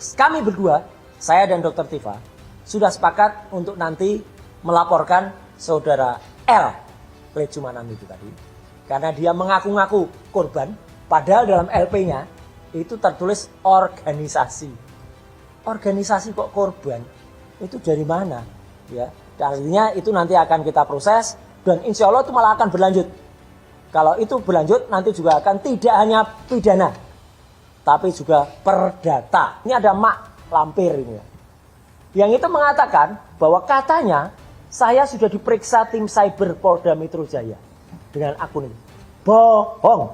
Kami berdua, saya dan Dr. Tifa, sudah sepakat untuk nanti melaporkan saudara L. Lecumanam itu tadi. Karena dia mengaku-ngaku korban, padahal dalam LP-nya itu tertulis organisasi. Organisasi kok korban? Itu dari mana? Ya, artinya itu nanti akan kita proses dan insya Allah itu malah akan berlanjut. Kalau itu berlanjut nanti juga akan tidak hanya pidana, tapi juga perdata. Ini ada Mak Lampir ini. Yang itu mengatakan bahwa katanya saya sudah diperiksa tim cyber Polda Metro Jaya dengan akun ini. Bohong.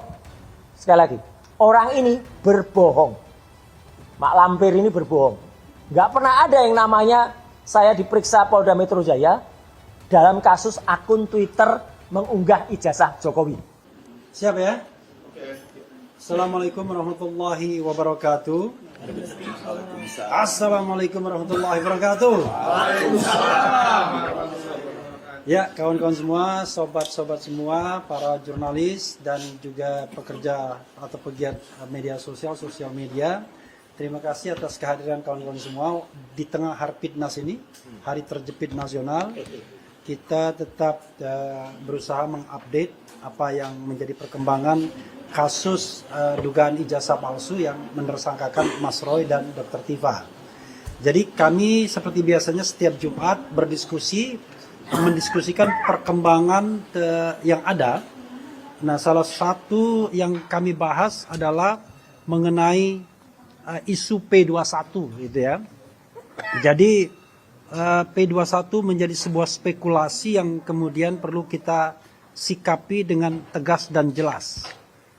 Sekali lagi, orang ini berbohong. Mak Lampir ini berbohong. Nggak pernah ada yang namanya saya diperiksa Polda Metro Jaya dalam kasus akun Twitter mengunggah ijazah Jokowi. Siap ya? Assalamualaikum warahmatullahi wabarakatuh. Assalamualaikum warahmatullahi wabarakatuh. Ya, kawan-kawan semua, sobat-sobat semua, para jurnalis dan juga pekerja atau pegiat media sosial media. Terima kasih atas kehadiran kawan-kawan semua di tengah Harpidnas ini, Hari Terjepit Nasional. Kita tetap berusaha mengupdate apa yang menjadi perkembangan kasus dugaan ijazah palsu yang menersangkakan Mas Roy dan Dr. Tifa. Jadi kami seperti biasanya setiap Jumat mendiskusikan perkembangan yang ada. Nah, salah satu yang kami bahas adalah mengenai isu P21 gitu ya. Jadi P21 menjadi sebuah spekulasi yang kemudian perlu kita sikapi dengan tegas dan jelas.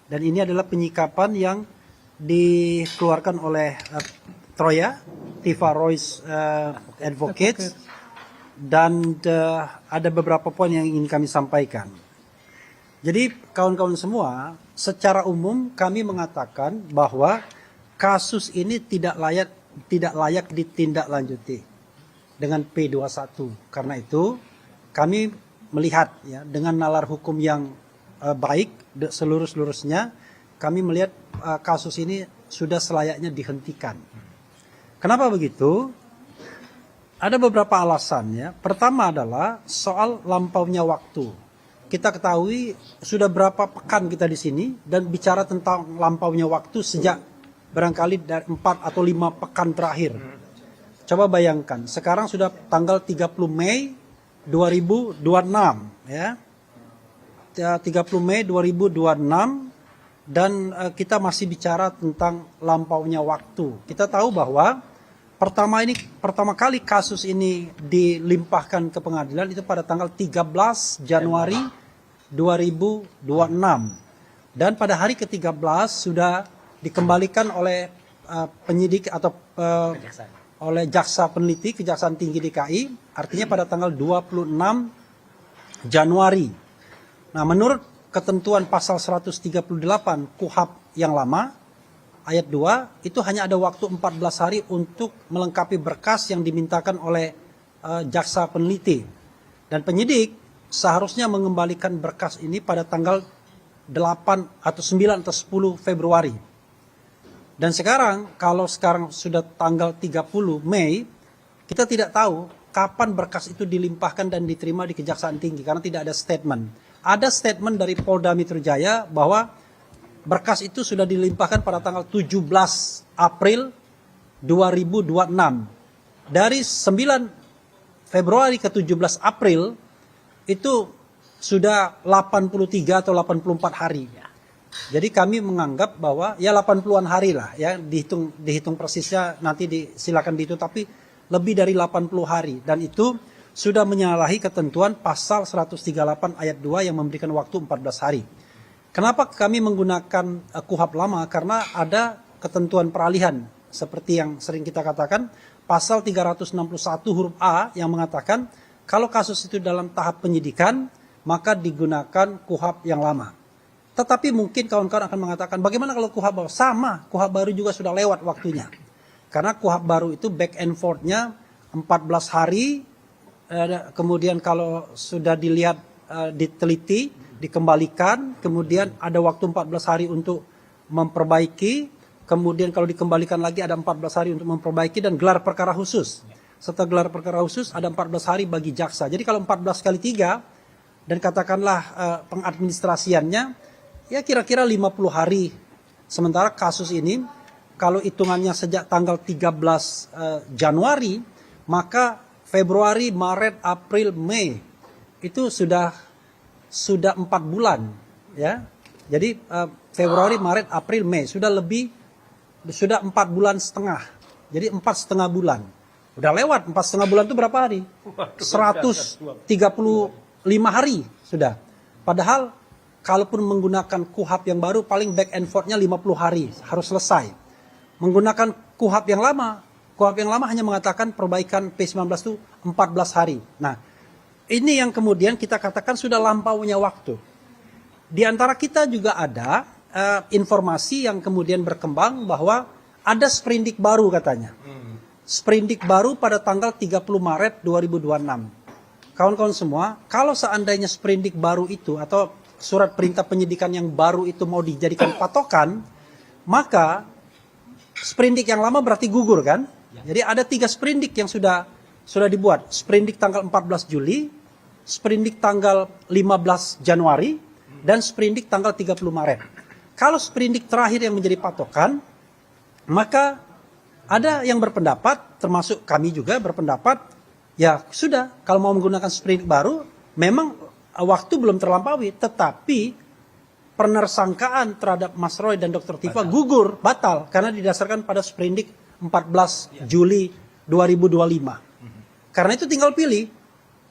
Dan ini adalah penyikapan yang dikeluarkan oleh Troya, Tifa Royce Advocates, dan ada beberapa poin yang ingin kami sampaikan. Jadi kawan-kawan semua, secara umum kami mengatakan bahwa kasus ini tidak layak ditindaklanjuti dengan P21. Karena itu kami melihat ya dengan nalar hukum yang baik seluruh-seluruhnya, kami melihat kasus ini sudah selayaknya dihentikan. Kenapa begitu? Ada beberapa alasannya. Pertama adalah soal lampaunya waktu. Kita ketahui sudah berapa pekan kita di sini dan bicara tentang lampaunya waktu sejak barangkali dari 4 atau 5 pekan terakhir. Coba bayangkan, sekarang sudah tanggal 30 Mei 2026 ya. 30 Mei 2026 dan kita masih bicara tentang lampaunya waktu. Kita tahu bahwa pertama kali kasus ini dilimpahkan ke pengadilan itu pada tanggal 13 Januari 2026. Dan pada hari ke-13 sudah dikembalikan oleh penyidik atau oleh jaksa peneliti Kejaksaan Tinggi DKI, artinya pada tanggal 26 Januari. Nah, menurut ketentuan pasal 138 KUHP yang lama, ayat 2, itu hanya ada waktu 14 hari untuk melengkapi berkas yang dimintakan oleh jaksa peneliti. Dan penyidik seharusnya mengembalikan berkas ini pada tanggal 8 atau 9 atau 10 Februari. Dan sekarang, kalau sekarang sudah tanggal 30 Mei, kita tidak tahu kapan berkas itu dilimpahkan dan diterima di Kejaksaan Tinggi, karena tidak ada statement. Ada statement dari Polda Metro Jaya bahwa berkas itu sudah dilimpahkan pada tanggal 17 April 2026. Dari 9 Februari ke 17 April, itu sudah 83 atau 84 hari. Jadi kami menganggap bahwa ya 80-an hari lah ya, dihitung persisnya nanti silakan dihitung, tapi lebih dari 80 hari dan itu sudah menyalahi ketentuan pasal 138 ayat 2 yang memberikan waktu 14 hari. Kenapa kami menggunakan KUHP lama? Karena ada ketentuan peralihan seperti yang sering kita katakan pasal 361 huruf A yang mengatakan kalau kasus itu dalam tahap penyidikan maka digunakan KUHP yang lama. Tetapi mungkin kawan-kawan akan mengatakan, bagaimana kalau KUHP baru? Sama, KUHP baru juga sudah lewat waktunya. Karena KUHP baru itu back and forth-nya 14 hari, kemudian kalau sudah dilihat, diteliti, dikembalikan, kemudian ada waktu 14 hari untuk memperbaiki, kemudian kalau dikembalikan lagi ada 14 hari untuk memperbaiki dan gelar perkara khusus. Setelah gelar perkara khusus ada 14 hari bagi jaksa. Jadi kalau 14 kali 3 dan katakanlah pengadministrasiannya ya kira-kira 50 hari. Sementara kasus ini kalau hitungannya sejak tanggal 13 Januari, maka Februari, Maret, April, Mei itu sudah 4 bulan ya. Jadi Februari, Maret, April, Mei sudah 4 bulan setengah. Jadi 4,5 bulan. Udah lewat 4,5 bulan itu berapa hari? 135 hari sudah. Padahal kalaupun menggunakan KUHP yang baru paling back and forth-nya 50 hari harus selesai. Menggunakan KUHP yang lama hanya mengatakan perbaikan P19 itu 14 hari. Nah, ini yang kemudian kita katakan sudah lampaunya waktu. Di antara kita juga ada informasi yang kemudian berkembang bahwa ada sprindik baru katanya. Sprindik baru pada tanggal 30 Maret 2026. Kawan-kawan semua, kalau seandainya sprindik baru itu atau surat perintah penyidikan yang baru itu mau dijadikan patokan, maka sprindik yang lama berarti gugur kan? Jadi ada 3 sprindik yang sudah dibuat. Sprindik tanggal 14 Juli, sprindik tanggal 15 Januari, dan sprindik tanggal 30 Maret. Kalau sprindik terakhir yang menjadi patokan, maka ada yang berpendapat, termasuk kami juga berpendapat, ya sudah, kalau mau menggunakan sprindik baru, memang waktu belum terlampaui, tetapi penersangkaan terhadap Mas Roy dan Dr. Tifa gugur, batal, karena didasarkan pada sprindik 14 Juli 2025. Karena itu tinggal pilih,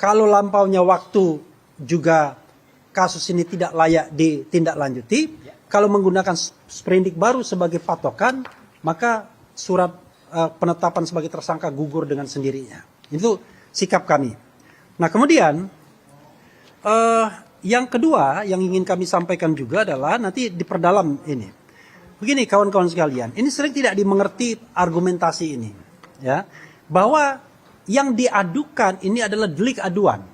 kalau lampaunya waktu juga kasus ini tidak layak ditindaklanjuti, kalau menggunakan sprindik baru sebagai patokan, maka surat penetapan sebagai tersangka gugur dengan sendirinya. Itu sikap kami. Nah kemudian yang kedua yang ingin kami sampaikan juga adalah nanti diperdalam ini. Begini kawan-kawan sekalian, ini sering tidak dimengerti argumentasi ini, ya, bahwa yang diadukan ini adalah delik aduan.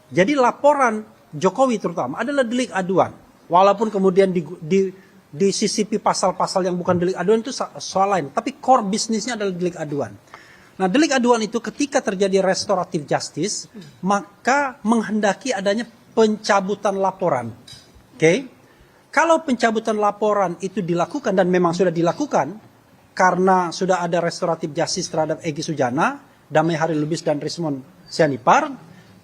Jadi laporan Jokowi terutama adalah delik aduan, walaupun kemudian disisipi pasal-pasal yang bukan delik aduan itu soal lain, tapi core bisnisnya adalah delik aduan. Nah, delik aduan itu ketika terjadi restoratif justice, maka menghendaki adanya pencabutan laporan. Oke? Kalau pencabutan laporan itu dilakukan dan memang sudah dilakukan karena sudah ada restoratif justice terhadap Egy Sujana, Damai Hari Lubis dan Rismond Sianipar,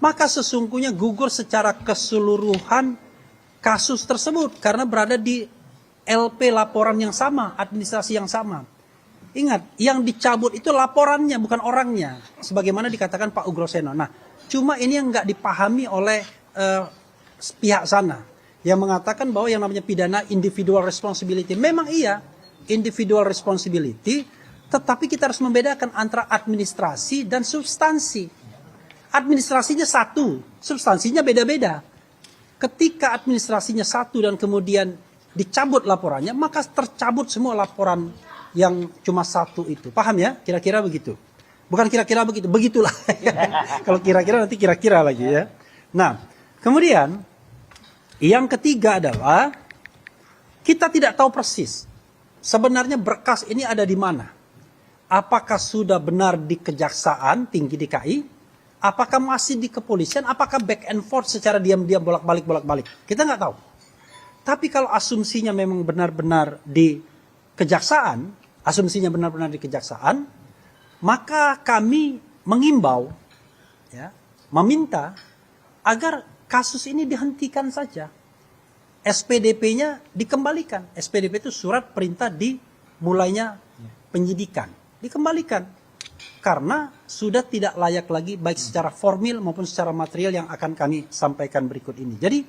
maka sesungguhnya gugur secara keseluruhan kasus tersebut karena berada di LP laporan yang sama, administrasi yang sama. Ingat, yang dicabut itu laporannya, bukan orangnya. Sebagaimana dikatakan Pak Ugroseno. Nah, cuma ini yang nggak dipahami oleh pihak sana. Yang mengatakan bahwa yang namanya pidana individual responsibility. Memang iya, individual responsibility. Tetapi kita harus membedakan antara administrasi dan substansi. Administrasinya satu, substansinya beda-beda. Ketika administrasinya satu dan kemudian dicabut laporannya, maka tercabut semua laporan yang cuma satu itu. Paham ya? Kira-kira begitu. Bukan kira-kira begitu, begitulah. Kalau kira-kira nanti kira-kira lagi ya. Nah, kemudian yang ketiga adalah kita tidak tahu persis sebenarnya berkas ini ada di mana. Apakah sudah benar di Kejaksaan Tinggi DKI? Apakah masih di kepolisian? Apakah back and forth secara diam-diam bolak-balik? Kita nggak tahu. Tapi kalau asumsinya memang benar-benar di Kejaksaan, maka kami mengimbau, ya, meminta agar kasus ini dihentikan saja. SPDP-nya dikembalikan. SPDP itu surat perintah dimulainya penyidikan. Dikembalikan. Karena sudah tidak layak lagi baik secara formil maupun secara material yang akan kami sampaikan berikut ini. Jadi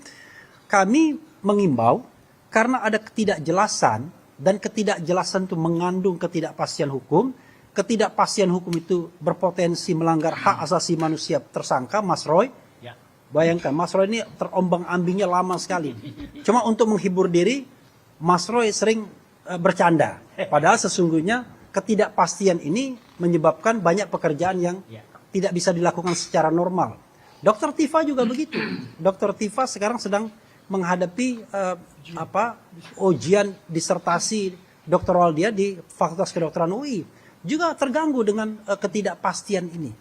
kami mengimbau karena ada ketidakjelasan dan ketidakjelasan itu mengandung ketidakpastian hukum. Ketidakpastian hukum itu berpotensi melanggar hak asasi manusia tersangka Mas Roy. Bayangkan, Mas Roy ini terombang-ambingnya lama sekali. Cuma untuk menghibur diri, Mas Roy sering bercanda. Padahal sesungguhnya ketidakpastian ini menyebabkan banyak pekerjaan yang tidak bisa dilakukan secara normal. Dr. Tifa juga begitu. Dr. Tifa sekarang sedang menghadapi ujian disertasi doktoral dia di Fakultas Kedokteran UI juga terganggu dengan ketidakpastian ini.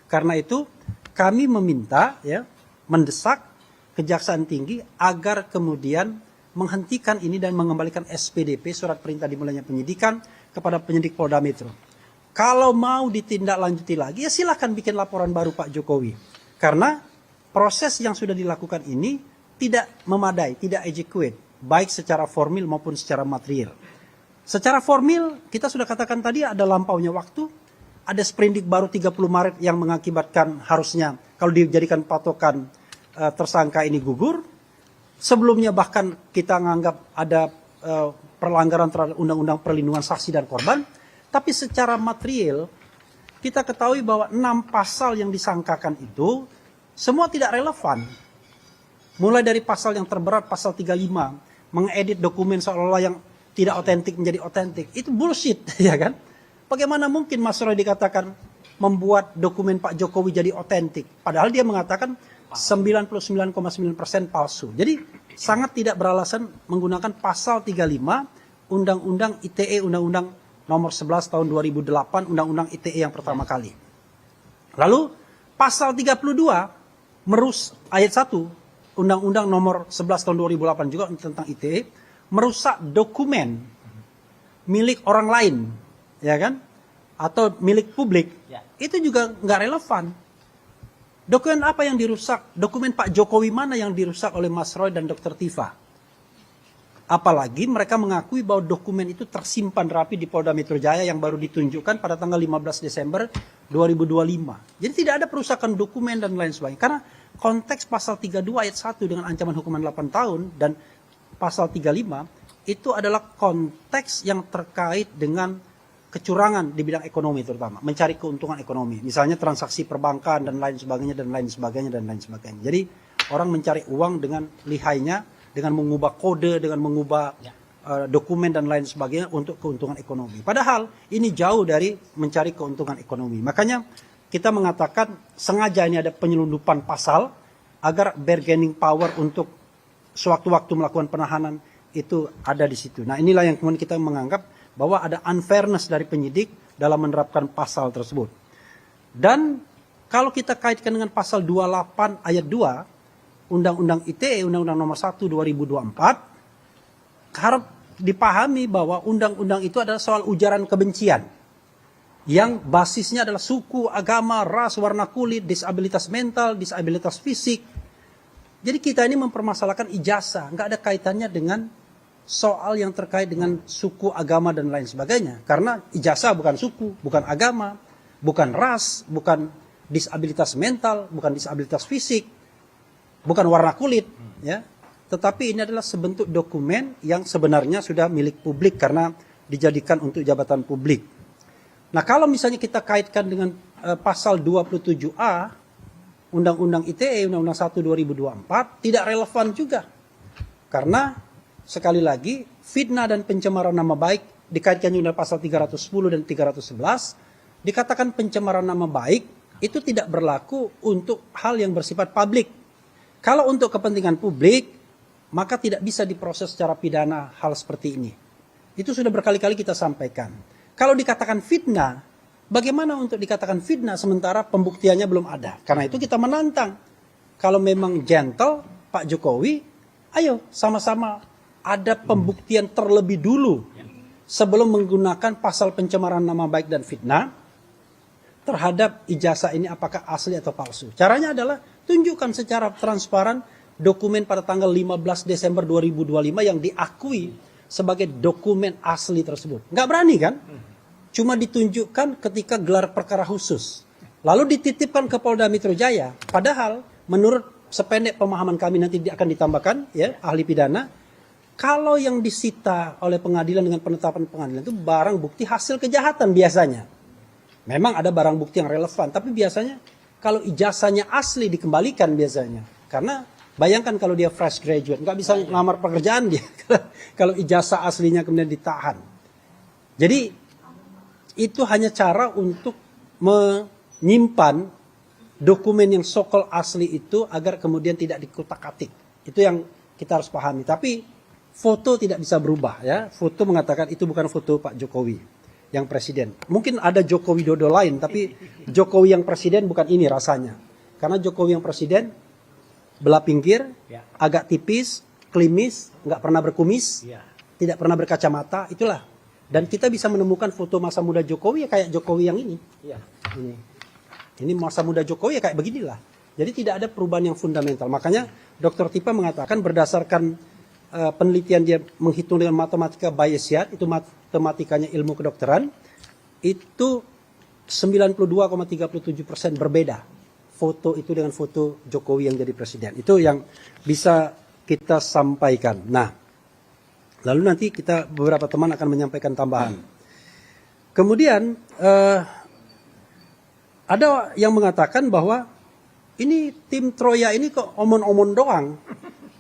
Karena itu kami meminta, ya, mendesak Kejaksaan Tinggi agar kemudian menghentikan ini dan mengembalikan SPDP, surat perintah dimulainya penyidikan, kepada penyidik Polda Metro. Kalau mau ditindaklanjuti lagi, ya silahkan bikin laporan baru Pak Jokowi. Karena proses yang sudah dilakukan ini tidak memadai, tidak adequate, baik secara formil maupun secara material. Secara formil, kita sudah katakan tadi ada lampaunya waktu, ada sprindik baru 30 Maret yang mengakibatkan harusnya kalau dijadikan patokan tersangka ini gugur. Sebelumnya bahkan kita menganggap ada pelanggaran terhadap Undang-Undang Perlindungan Saksi dan Korban. Tapi secara material, kita ketahui bahwa 6 pasal yang disangkakan itu semua tidak relevan. Mulai dari pasal yang terberat, pasal 35, mengedit dokumen seolah-olah yang tidak otentik menjadi otentik. Itu bullshit, ya kan? Bagaimana mungkin Mas Roy dikatakan membuat dokumen Pak Jokowi jadi otentik? Padahal dia mengatakan 99,9% palsu. Jadi sangat tidak beralasan menggunakan pasal 35 Undang-Undang ITE, Undang-Undang nomor 11 tahun 2008, Undang-Undang ITE yang pertama kali. Lalu pasal 32 ayat 1 Undang-Undang nomor 11 tahun 2008 juga tentang ITE, merusak dokumen milik orang lain, ya kan? Atau milik publik. Itu juga nggak relevan. Dokumen apa yang dirusak? Dokumen Pak Jokowi mana yang dirusak oleh Mas Roy dan Dr. Tifa? Apalagi mereka mengakui bahwa dokumen itu tersimpan rapi di Polda Metro Jaya yang baru ditunjukkan pada tanggal 15 Desember 2025. Jadi tidak ada perusakan dokumen dan lain sebagainya. Karena konteks pasal 32 ayat 1 dengan ancaman hukuman 8 tahun dan pasal 35 itu adalah konteks yang terkait dengan kecurangan di bidang ekonomi terutama, mencari keuntungan ekonomi, misalnya transaksi perbankan dan lain sebagainya dan lain sebagainya dan lain sebagainya. Jadi orang mencari uang dengan lihainya, dengan mengubah kode, dengan mengubah dokumen dan lain sebagainya untuk keuntungan ekonomi. Padahal ini jauh dari mencari keuntungan ekonomi. Makanya kita mengatakan sengaja ini ada penyelundupan pasal agar bargaining power untuk sewaktu-waktu melakukan penahanan itu ada di situ. Nah inilah yang kemudian kita menganggap bahwa ada unfairness dari penyidik dalam menerapkan pasal tersebut. Dan kalau kita kaitkan dengan pasal 28 ayat 2 Undang-Undang ITE, Undang-Undang nomor 1 2024, harap dipahami bahwa undang-undang itu adalah soal ujaran kebencian yang basisnya adalah suku, agama, ras, warna kulit, disabilitas mental, disabilitas fisik. Jadi kita ini mempermasalahkan ijazah, nggak ada kaitannya dengan soal yang terkait dengan suku, agama, dan lain sebagainya. Karena ijazah bukan suku, bukan agama, bukan ras, bukan disabilitas mental, bukan disabilitas fisik, bukan warna kulit. Ya. Tetapi ini adalah sebentuk dokumen yang sebenarnya sudah milik publik karena dijadikan untuk jabatan publik. Nah kalau misalnya kita kaitkan dengan pasal 27A, Undang-Undang ITE, Undang-Undang 1 2024, tidak relevan juga. Karena sekali lagi, fitnah dan pencemaran nama baik dikaitkan dengan pasal 310 dan 311, dikatakan pencemaran nama baik itu tidak berlaku untuk hal yang bersifat publik. Kalau untuk kepentingan publik, maka tidak bisa diproses secara pidana hal seperti ini. Itu sudah berkali-kali kita sampaikan. Kalau dikatakan fitnah, bagaimana untuk dikatakan fitnah sementara pembuktiannya belum ada? Karena itu kita menantang. Kalau memang gentle, Pak Jokowi, ayo sama-sama ada pembuktian terlebih dulu sebelum menggunakan pasal pencemaran nama baik dan fitnah terhadap ijazah ini apakah asli atau palsu. Caranya adalah tunjukkan secara transparan dokumen pada tanggal 15 Desember 2025 yang diakui sebagai dokumen asli tersebut. Nggak berani kan? Cuma ditunjukkan ketika gelar perkara khusus. Lalu dititipkan ke Polda Metro Jaya. Padahal menurut sependek pemahaman kami nanti akan ditambahkan ya ahli pidana. Kalau yang disita oleh pengadilan dengan penetapan pengadilan itu barang bukti hasil kejahatan biasanya. Memang ada barang bukti yang relevan, tapi biasanya kalau ijazahnya asli dikembalikan biasanya. Karena bayangkan kalau dia fresh graduate, nggak bisa ngelamar pekerjaan dia. Kalau ijazah aslinya kemudian ditahan. Jadi itu hanya cara untuk menyimpan dokumen yang so-called asli itu agar kemudian tidak dikutak-atik. Itu yang kita harus pahami. Tapi foto tidak bisa berubah ya. Foto mengatakan itu bukan foto Pak Jokowi yang presiden. Mungkin ada Joko Widodo lain, tapi Jokowi yang presiden bukan ini rasanya. Karena Jokowi yang presiden belah pinggir, Ya. agak tipis, klimis, nggak pernah berkumis, Ya. tidak pernah berkacamata, itulah. Dan kita bisa menemukan foto masa muda Jokowi ya kayak Jokowi yang ini. Ya. Ini masa muda Jokowi ya kayak beginilah. Jadi tidak ada perubahan yang fundamental. Makanya Dr. Tipa mengatakan berdasarkan penelitian dia menghitung dengan matematika Bayesian, itu matematikanya ilmu kedokteran, itu 92,37% berbeda foto itu dengan foto Jokowi yang jadi presiden. Itu yang bisa kita sampaikan. Nah, lalu nanti kita beberapa teman akan menyampaikan tambahan. Kemudian ada yang mengatakan bahwa ini tim Troya ini kok omon-omon doang.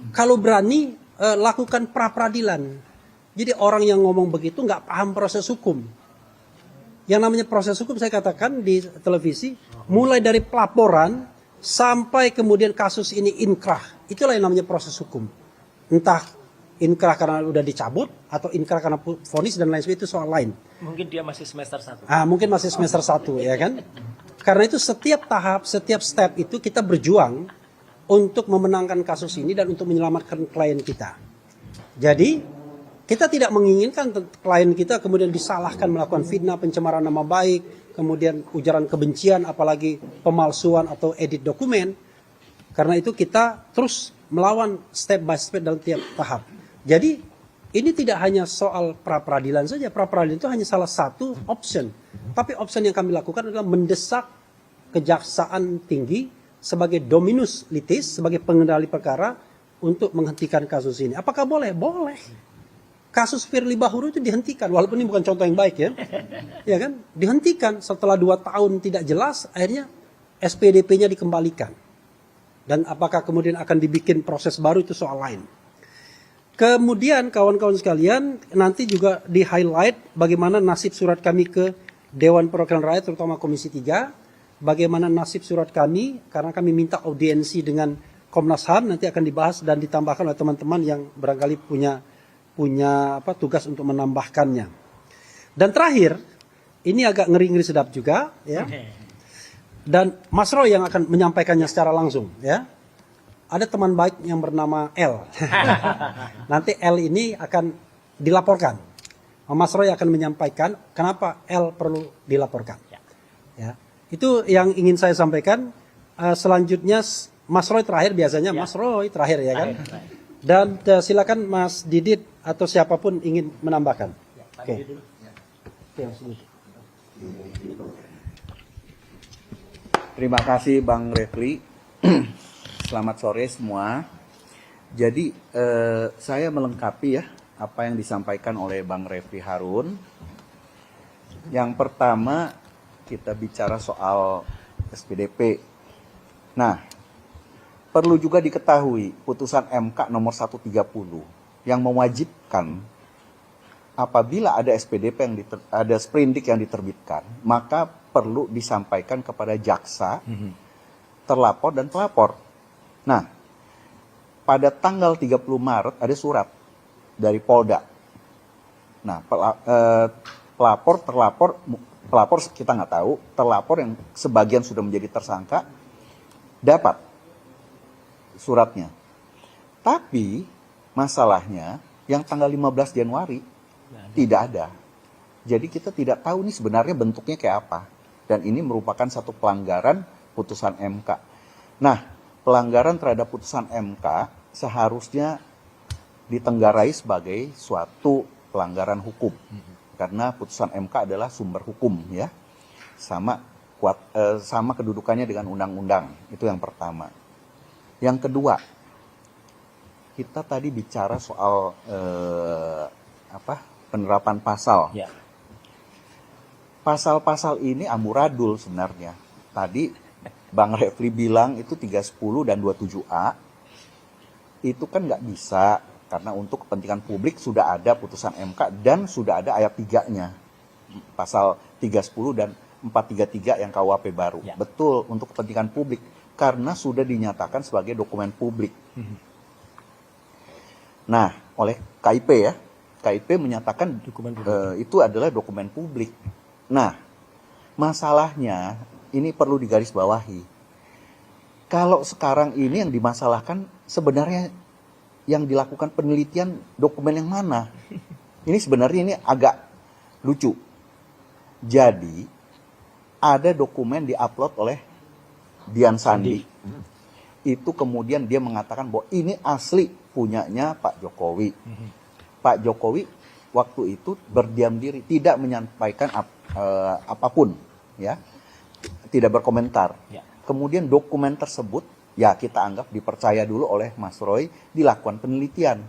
Kalau berani lakukan pra-peradilan. Jadi orang yang ngomong begitu nggak paham proses hukum. Yang namanya proses hukum saya katakan di televisi, mulai dari pelaporan sampai kemudian kasus ini inkrah. Itulah yang namanya proses hukum. Entah inkrah karena udah dicabut atau inkrah karena vonis dan lain sebagainya, itu soal lain. Mungkin dia masih semester 1. Mungkin masih semester 1 ya kan. Karena itu setiap tahap, setiap step itu kita berjuang untuk memenangkan kasus ini dan untuk menyelamatkan klien kita. Jadi kita tidak menginginkan klien kita kemudian disalahkan melakukan fitnah, pencemaran nama baik, kemudian ujaran kebencian, apalagi pemalsuan atau edit dokumen. Karena itu kita terus melawan step by step dalam tiap tahap. Jadi ini tidak hanya soal pra-peradilan saja. Pra-peradilan itu hanya salah satu option. Tapi option yang kami lakukan adalah mendesak Kejaksaan Tinggi sebagai dominus litis, sebagai pengendali perkara untuk menghentikan kasus ini. Apakah boleh? Boleh. Kasus Firly Bahuri itu dihentikan, walaupun ini bukan contoh yang baik ya. Ya kan? Dihentikan setelah 2 tahun tidak jelas, akhirnya SPDP-nya dikembalikan. Dan apakah kemudian akan dibikin proses baru itu soal lain. Kemudian kawan-kawan sekalian, nanti juga di-highlight bagaimana nasib surat kami ke Dewan Perwakilan Rakyat, terutama Komisi 3. Bagaimana nasib surat kami, karena kami minta audiensi dengan Komnas HAM, nanti akan dibahas dan ditambahkan oleh teman-teman yang barangkali punya tugas untuk menambahkannya. Dan terakhir, ini agak ngeri-ngeri sedap juga, ya. Dan Mas Roy yang akan menyampaikannya secara langsung, ya. Ada teman baik yang bernama L. Nanti L ini akan dilaporkan. Mas Roy akan menyampaikan kenapa L perlu dilaporkan. Ya. Itu yang ingin saya sampaikan. Selanjutnya Mas Roy terakhir biasanya. Ya. Mas Roy terakhir ya kan. Dan silakan Mas Didit atau siapapun ingin menambahkan. Ya, Oke. Okay. Terima kasih Bang Refli. Selamat sore semua. Jadi saya melengkapi ya apa yang disampaikan oleh Bang Refli Harun. Yang pertama kita bicara soal SPDP. Nah, perlu juga diketahui putusan MK nomor 130 yang mewajibkan apabila ada SPDP ada sprindik yang diterbitkan, maka perlu disampaikan kepada jaksa, terlapor dan pelapor. Nah, pada tanggal 30 Maret ada surat dari Polda. Nah, pelapor kita nggak tahu, terlapor yang sebagian sudah menjadi tersangka dapat suratnya. Tapi masalahnya yang tanggal 15 Januari tidak ada. Jadi kita tidak tahu nih sebenarnya bentuknya kayak apa. Dan ini merupakan satu pelanggaran putusan MK. Nah, pelanggaran terhadap putusan MK seharusnya ditenggarai sebagai suatu pelanggaran hukum. Karena putusan MK adalah sumber hukum ya. Sama kedudukannya dengan undang-undang. Itu yang pertama. Yang kedua, kita tadi bicara soal penerapan pasal. Ya. Pasal-pasal ini amburadul sebenarnya. Tadi Bang Refli bilang itu 310 dan 27A. Itu kan nggak bisa, karena untuk kepentingan publik sudah ada putusan MK dan sudah ada ayat 3-nya. Pasal 310 dan 433 yang KUHP baru. Ya. Betul, untuk kepentingan publik. Karena sudah dinyatakan sebagai dokumen publik. Nah, oleh KIP ya. KIP menyatakan itu adalah dokumen publik. Nah, masalahnya ini perlu digarisbawahi. Kalau sekarang ini yang dimasalahkan sebenarnya yang dilakukan penelitian dokumen yang mana? Ini sebenarnya ini agak lucu. Jadi ada dokumen diupload oleh Dian Sandi. Itu kemudian dia mengatakan bahwa ini asli punyanya Pak Jokowi. Pak Jokowi waktu itu berdiam diri, tidak menyampaikan apapun, ya, tidak berkomentar. Ya. Kemudian dokumen tersebut, ya kita anggap dipercaya dulu oleh Mas Roy, dilakukan penelitian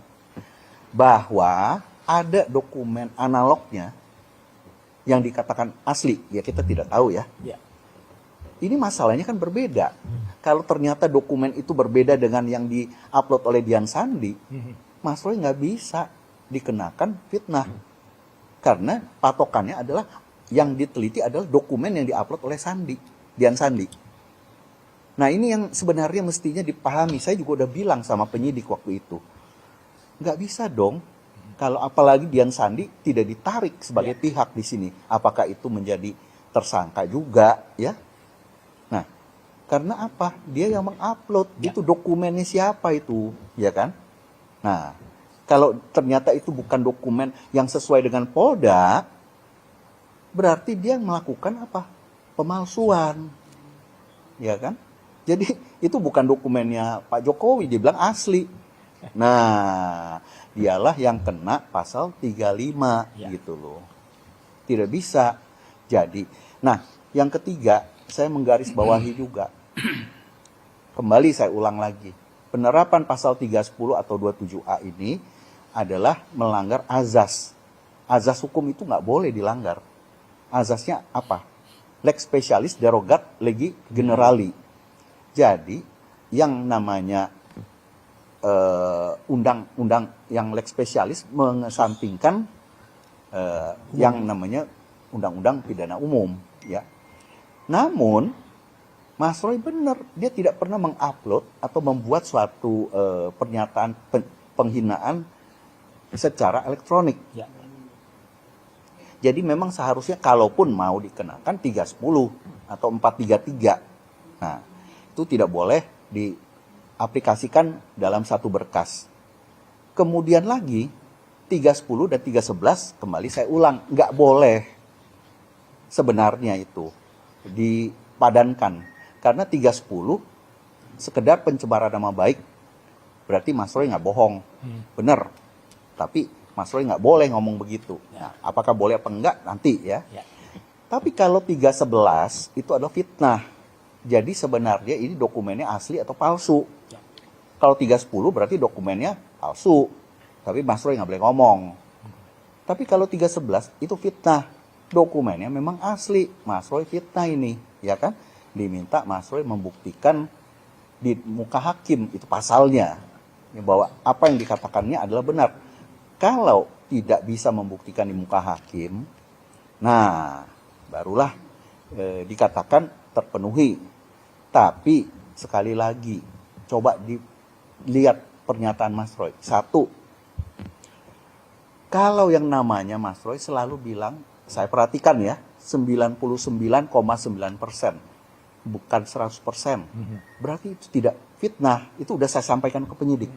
bahwa ada dokumen analognya yang dikatakan asli, ya kita tidak tahu ya. Ya. Ini masalahnya kan berbeda. Kalau ternyata dokumen itu berbeda dengan yang di-upload oleh Dian Sandi, Mas Roy nggak bisa dikenakan fitnah. Karena patokannya adalah yang diteliti adalah dokumen yang di-upload oleh Dian Sandi. Nah ini yang sebenarnya mestinya dipahami. Saya juga udah bilang sama penyidik waktu itu. Nggak bisa dong, kalau apalagi Dian Sandi tidak ditarik sebagai pihak di sini. Apakah itu menjadi tersangka juga, ya? Nah, karena apa? Dia yang mengupload, itu dokumennya siapa itu, ya kan? Nah, kalau ternyata itu bukan dokumen yang sesuai dengan Polda, berarti dia melakukan apa? Pemalsuan, ya kan? Jadi itu bukan dokumennya Pak Jokowi, dia bilang asli. Nah, dialah yang kena pasal 35 gitu loh. Tidak bisa. Jadi, nah, yang ketiga, saya menggarisbawahi juga. Kembali saya ulang lagi. Penerapan pasal 310 atau 27A ini adalah melanggar azas. Azas hukum itu nggak boleh dilanggar. Azasnya apa? Lex specialis derogat legi generali. Jadi, yang namanya undang-undang yang lex spesialis mengesampingkan yang namanya undang-undang pidana umum, ya. Namun Mas Roy benar, dia tidak pernah mengupload atau membuat suatu pernyataan penghinaan secara elektronik. Ya. Jadi memang seharusnya kalaupun mau dikenakan 310 atau 433. Nah, itu tidak boleh diaplikasikan dalam satu berkas. Kemudian lagi 310 dan 311 kembali saya ulang, nggak boleh sebenarnya itu dipadankan. Karena 310 sekedar pencemaran nama baik, berarti Mas Roy nggak bohong, benar. Tapi Mas Roy nggak boleh ngomong begitu. Nah, apakah boleh apa enggak nanti ya. Tapi kalau 311 itu adalah fitnah. Jadi sebenarnya ini dokumennya asli atau palsu. Kalau 310 berarti dokumennya palsu. Tapi Mas Roy nggak boleh ngomong. Tapi kalau 311 itu fitnah. Dokumennya memang asli. Mas Roy fitnah ini, ya kan? Diminta Mas Roy membuktikan di muka hakim, itu pasalnya. Bahwa apa yang dikatakannya adalah benar. Kalau tidak bisa membuktikan di muka hakim, nah barulah dikatakan terpenuhi. Tapi sekali lagi, coba dilihat pernyataan Mas Roy. Satu, kalau yang namanya Mas Roy selalu bilang, saya perhatikan ya, 99,9%, bukan 100%. Berarti itu tidak fitnah. Itu udah saya sampaikan ke penyidik.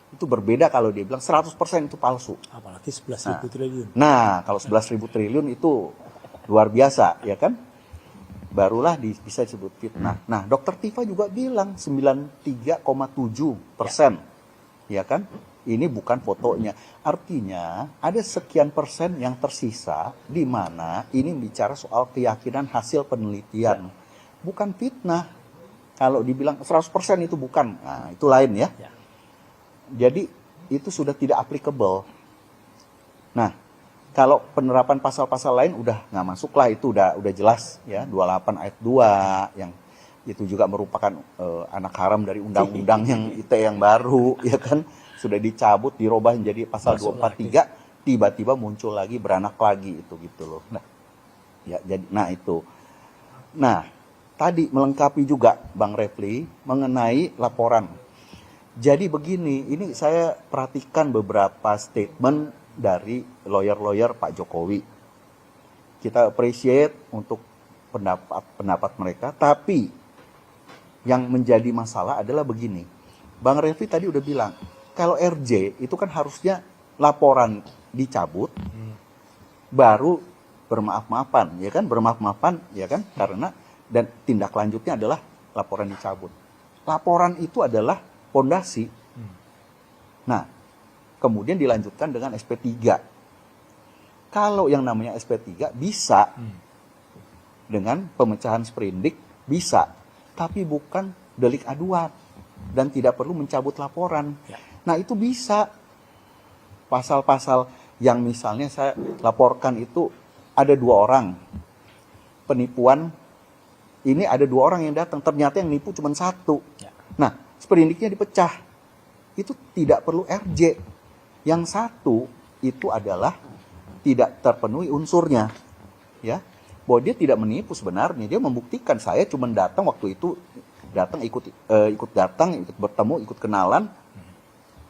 Itu berbeda kalau dia bilang 100% itu palsu. Apalagi 11.000 triliun. Nah, kalau 11.000 triliun itu luar biasa, ya kan? Barulah bisa disebut fitnah. Nah, Dokter Tifa juga bilang 93,7%, ya kan? Ini bukan fotonya. Artinya ada sekian persen yang tersisa di mana ini bicara soal keyakinan hasil penelitian. Bukan fitnah. Kalau dibilang 100% itu bukan. Nah, itu lain ya. Jadi itu sudah tidak applicable. Nah, kalau penerapan pasal-pasal lain udah nggak masuk lah, itu udah jelas ya, 28 ayat 2 yang itu juga merupakan anak haram dari undang-undang yang ITE yang baru, ya kan, sudah dicabut, dirubah menjadi pasal 243, tiba-tiba muncul lagi, beranak lagi itu gitu loh. Nah, ya jadi itu. Nah, tadi melengkapi juga Bang Refli mengenai laporan. Jadi begini, ini saya perhatikan beberapa statement dari lawyer-lawyer Pak Jokowi. Kita appreciate untuk pendapat mereka, tapi yang menjadi masalah adalah begini. Bang Refli tadi udah bilang, kalau RJ itu kan harusnya laporan dicabut, baru bermaaf-maafan, ya kan? Bermaaf-maafan, ya kan? Karena dan tindak lanjutnya adalah laporan dicabut. Laporan itu adalah pondasi. Nah, kemudian dilanjutkan dengan SP3. Kalau yang namanya SP3 bisa dengan pemecahan sprindik bisa, tapi bukan delik aduan dan tidak perlu mencabut laporan. Nah, itu bisa. Pasal-pasal yang misalnya saya laporkan itu ada 2 orang penipuan, ini ada 2 orang yang datang, ternyata yang nipu cuma 1. Nah, sprindiknya dipecah, itu tidak perlu RJ. Yang 1 itu adalah tidak terpenuhi unsurnya, ya, bahwa dia tidak menipu sebenarnya, dia membuktikan saya cuma datang waktu itu, datang ikut bertemu, ikut kenalan.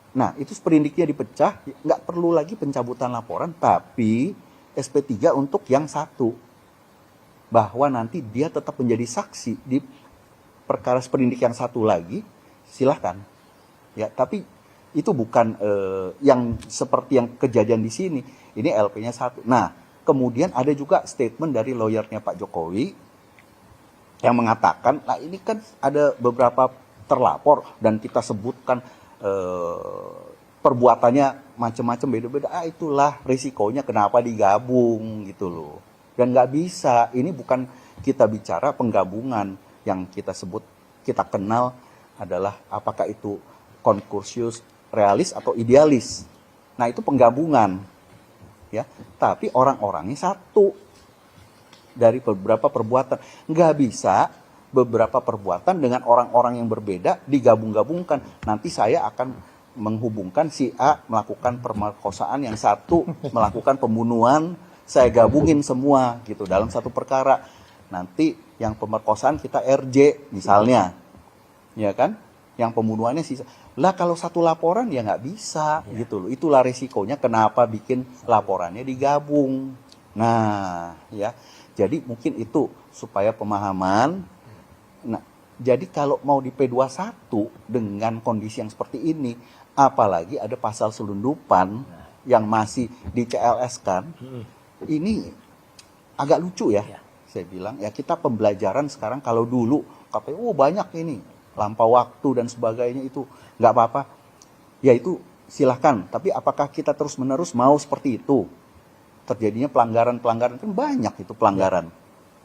Nah, itu sprindiknya dipecah, nggak perlu lagi pencabutan laporan, tapi SP3 untuk yang 1, bahwa nanti dia tetap menjadi saksi di perkara sprindik yang 1 lagi, silahkan. Ya, tapi itu bukan yang seperti yang kejadian di sini. Ini LP-nya 1. Nah, kemudian ada juga statement dari lawyernya Pak Jokowi yang mengatakan, nah ini kan ada beberapa terlapor dan kita sebutkan perbuatannya macam-macam beda-beda. Itulah risikonya kenapa digabung gitu loh. Dan nggak bisa. Ini bukan kita bicara penggabungan. Yang kita sebut, kita kenal adalah apakah itu konkursius, realis atau idealis. Nah, itu penggabungan, ya. Tapi orang-orangnya 1 dari beberapa perbuatan. Nggak bisa beberapa perbuatan dengan orang-orang yang berbeda digabung-gabungkan. Nanti saya akan menghubungkan si A melakukan pemerkosaan, yang 1 melakukan pembunuhan, saya gabungin semua gitu dalam satu perkara. Nanti yang pemerkosaan kita RJ misalnya, ya kan? Yang pembunuhannya sisa. Lah kalau 1 laporan ya nggak bisa gitu loh. Itulah resikonya kenapa bikin laporannya digabung. Nah, ya. Jadi mungkin itu supaya pemahaman. Nah, jadi kalau mau di P21 dengan kondisi yang seperti ini, apalagi ada pasal selundupan yang masih di CLS kan, ini agak lucu ya. Saya bilang, ya kita pembelajaran sekarang. Kalau dulu katanya, banyak ini, lampau waktu dan sebagainya, itu nggak apa-apa. Ya itu silahkan, tapi apakah kita terus-menerus mau seperti itu? Terjadinya pelanggaran-pelanggaran, kan banyak itu pelanggaran.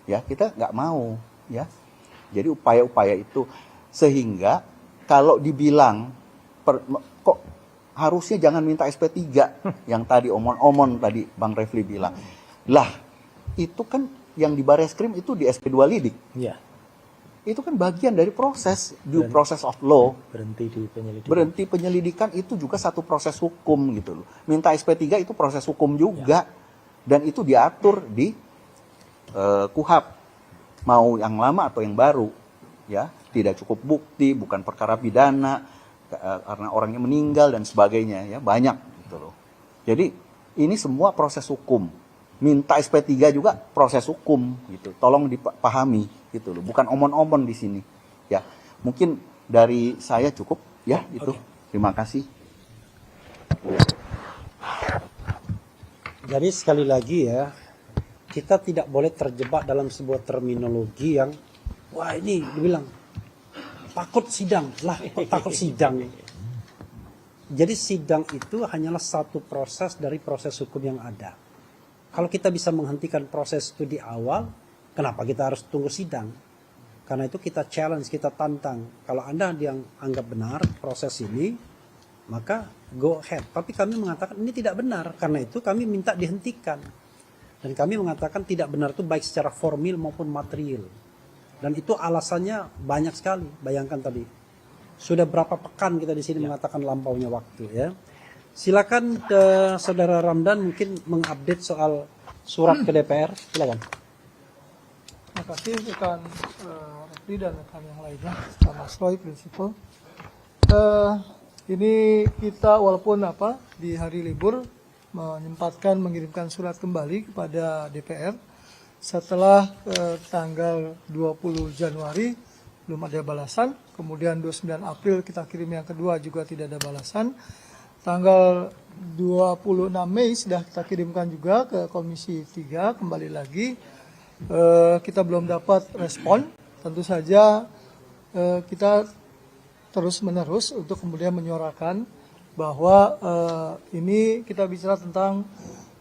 Ya, kita nggak mau, ya. Jadi upaya-upaya itu, sehingga kalau dibilang, kok harusnya jangan minta SP3, yang tadi omon-omon tadi Bang Refli bilang. Lah, itu kan yang di Bareskrim itu di SP2 lidik. Iya. Itu kan bagian dari proses, due process of law. Berhenti di penyelidikan. Berhenti penyelidikan itu juga satu proses hukum gitu loh. Minta SP3 itu proses hukum juga. Dan itu diatur di KUHP. Mau yang lama atau yang baru. Ya, tidak cukup bukti, bukan perkara pidana, karena orangnya meninggal dan sebagainya, ya, banyak gitu loh. Jadi ini semua proses hukum. Minta SP3 juga proses hukum gitu. Tolong dipahami gitu loh. Bukan omon-omon di sini. Ya, mungkin dari saya cukup ya itu. Terima kasih. Jadi sekali lagi ya, kita tidak boleh terjebak dalam sebuah terminologi yang, wah ini dibilang takut sidang lah, takut sidang. Jadi sidang itu hanyalah satu proses dari proses hukum yang ada. Kalau kita bisa menghentikan proses itu di awal, kenapa kita harus tunggu sidang? Karena itu kita challenge, kita tantang. Kalau Anda yang anggap benar proses ini, maka go ahead. Tapi kami mengatakan ini tidak benar. Karena itu kami minta dihentikan. Dan kami mengatakan tidak benar itu baik secara formil maupun material. Dan itu alasannya banyak sekali. Bayangkan tadi. Sudah berapa pekan kita di sini mengatakan lampaunya waktu, ya. Silakan Saudara Ramdan mungkin mengupdate soal surat ke DPR. Silakan. Terima kasih rekan Refli dan rekan yang lainnya, Mas Roy, Prinsipal. ini kita walaupun di hari libur menyempatkan mengirimkan surat kembali kepada DPR setelah tanggal 20 Januari belum ada balasan, kemudian 29 April kita kirim yang kedua juga tidak ada balasan. Tanggal 26 Mei sudah kita kirimkan juga ke Komisi 3 kembali lagi. Kita belum dapat respon. Tentu saja kita terus-menerus untuk kemudian menyuarakan bahwa ini kita bicara tentang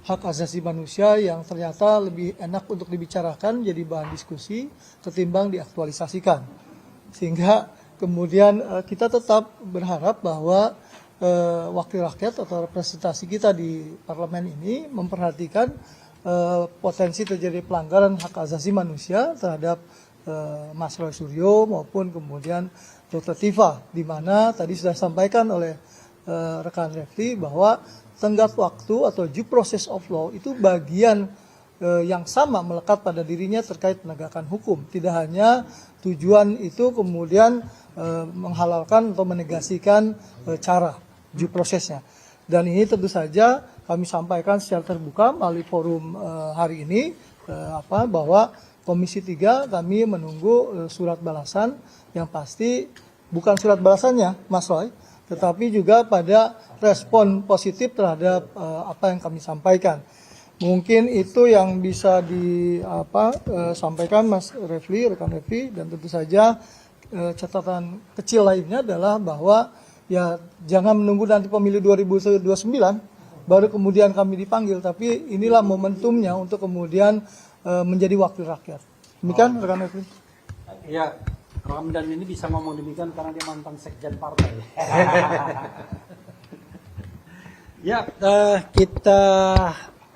hak asasi manusia yang ternyata lebih enak untuk dibicarakan jadi bahan diskusi ketimbang diaktualisasikan. Sehingga kemudian kita tetap berharap bahwa wakil rakyat atau representasi kita di parlemen ini memperhatikan potensi terjadi pelanggaran hak asasi manusia terhadap Mas Roy Suryo maupun kemudian Dr. Tifa, di mana tadi sudah disampaikan oleh rekan Refli bahwa tenggat waktu atau due process of law itu bagian yang sama melekat pada dirinya terkait penegakan hukum. Tidak hanya tujuan itu kemudian menghalalkan atau menegasikan cara due processnya. Dan ini tentu saja kami sampaikan secara terbuka melalui forum hari ini bahwa Komisi 3 kami menunggu surat balasan yang pasti bukan surat balasannya Mas Roy, tetapi juga pada respon positif terhadap apa yang kami sampaikan. Mungkin itu yang bisa disampaikan Mas Refli, rekan Refli, dan tentu saja catatan kecil lainnya adalah bahwa ya jangan menunggu nanti pemilu 2029 baru kemudian kami dipanggil, tapi inilah momentumnya untuk kemudian menjadi wakil rakyat. Demikian rekan Refli. Ya, Ramdan ini bisa ngomong demikian karena dia mantan sekjen partai. Ya, kita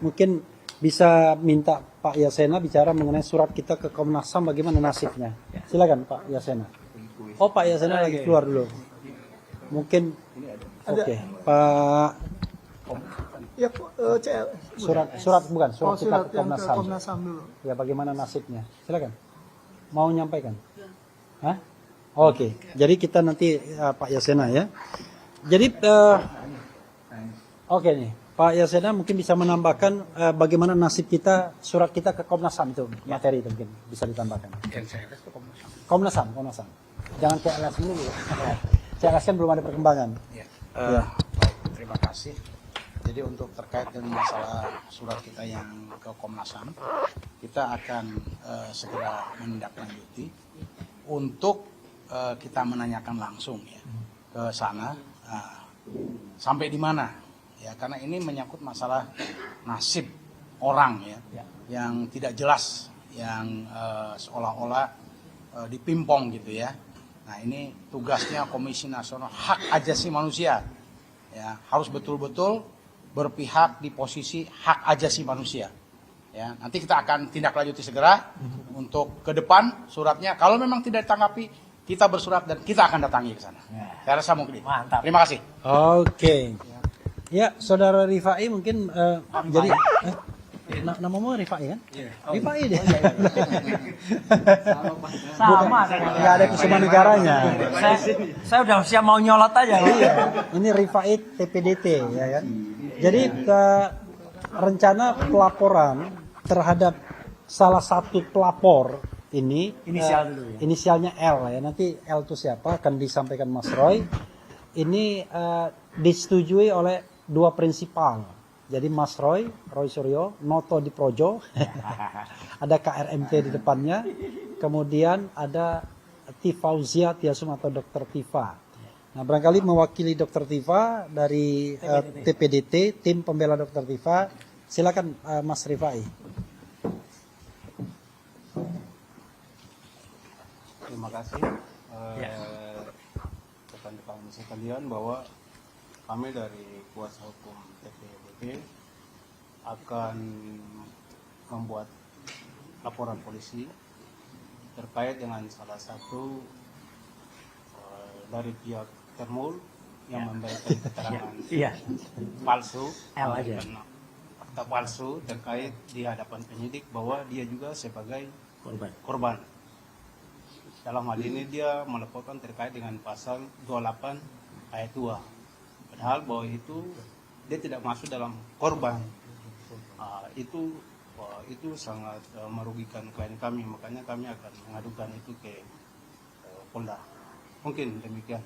mungkin bisa minta Pak Yasena bicara mengenai surat kita ke Komnas HAM, bagaimana nasibnya. Silakan Pak Yasena. Oh, Pak Yasena lagi keluar dulu. Mungkin oke. Pak Ya, CL. surat bukan surat kita Surat ke yang Komnas ke HAM. Komnas HAM dulu. Ya, bagaimana nasibnya? Silakan. Mau nyampaikan? Hah? Oke. Jadi kita nanti Pak Yasena ya. Jadi oke nih, Pak Yasena mungkin bisa menambahkan bagaimana nasib kita, surat kita ke Komnas HAM itu, materi itu mungkin bisa ditambahkan. Komnas HAM. Jangan CLS dulu. CLS kan belum ada perkembangan. Ya. Ya. Baik, terima kasih. Jadi untuk terkait dengan masalah surat kita yang ke Komnas HAM, kita akan segera menindaklanjuti untuk kita menanyakan langsung ya ke sana sampai di mana ya, karena ini menyangkut masalah nasib orang ya yang tidak jelas, yang seolah-olah dipimpong gitu ya. Nah, ini tugasnya Komisi Nasional Hak Asasi Manusia ya, harus betul-betul berpihak di posisi hak asasi manusia. Ya, nanti kita akan tindak lanjuti segera untuk ke depan suratnya. Kalau memang tidak ditanggapi, kita bersurat dan kita akan datangi ke sana. Saya rasa mungkin. Mantap. Terima kasih. Oke. Ya, Saudara Rifai mungkin jadi namamu Rifai kan? Rifai deh. Sama. Nggak ada kesumaan negaranya. Saya udah siap mau nyolot aja. Iya. Ini Rifai TPDT ya kan. Jadi rencana pelaporan terhadap salah satu pelapor ini Inisial dulu ya. Inisialnya L ya. Nanti L itu siapa akan disampaikan Mas Roy. Ini disetujui oleh dua prinsipal. Jadi Mas Roy Suryo, Noto di Projo, ada KRMT di depannya, kemudian ada Tifauzia Tiasum atau Dr. Tifa. Nah, barangkali mewakili Dr. Tifa dari TPDT, tim pembela Dr. Tifa, silakan Mas Rifai. Terima kasih rekan-rekan sekalian bahwa kami dari kuasa hukum TPDT akan membuat laporan polisi terkait dengan salah satu dari pihak Termul yang memberikan keterangan palsu, L aja. fakta palsu terkait di hadapan penyidik bahwa dia juga sebagai korban. Dalam hal ini dia melaporkan terkait dengan pasal 28 ayat 2. Padahal bahwa itu dia tidak masuk dalam korban. Itu sangat merugikan klien kami, makanya kami akan mengadukan itu ke Polda. Mungkin demikian.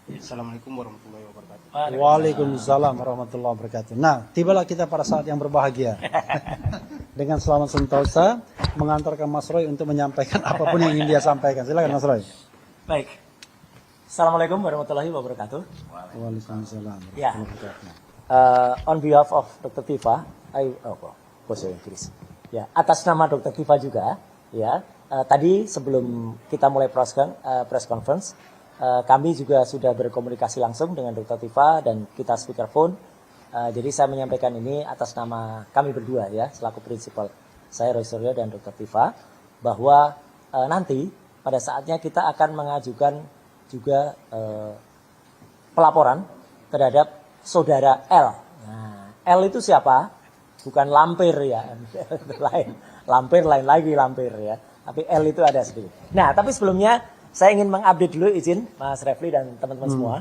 Assalamualaikum warahmatullahi wabarakatuh. Waalaikumsalam warahmatullahi wabarakatuh. Nah, tibalah kita pada saat yang berbahagia. Dengan selamat sentosa mengantarkan Mas Roy untuk menyampaikan apapun yang ingin dia sampaikan. Silakan Mas Roy. Baik. Assalamualaikum warahmatullahi wabarakatuh. Waalaikumsalam Ya. warahmatullahi wabarakatuh. On behalf of Dr. Tifa, bahasa Inggris. Ya, atas nama Dr. Tifa juga, ya. Tadi sebelum kita mulai press conference, kami juga sudah berkomunikasi langsung dengan Dr. Tifa dan kita speakerphone. Jadi saya menyampaikan ini atas nama kami berdua ya, selaku prinsipal saya Roy Suryo dan Dr. Tifa, bahwa nanti pada saatnya kita akan mengajukan juga pelaporan terhadap saudara L. Nah, L itu siapa? Bukan lampir ya, lain. Lampir lain lagi lampir ya. Tapi L itu ada sedikit. Nah, tapi sebelumnya saya ingin mengupdate dulu, izin Mas Refli dan teman-teman semua,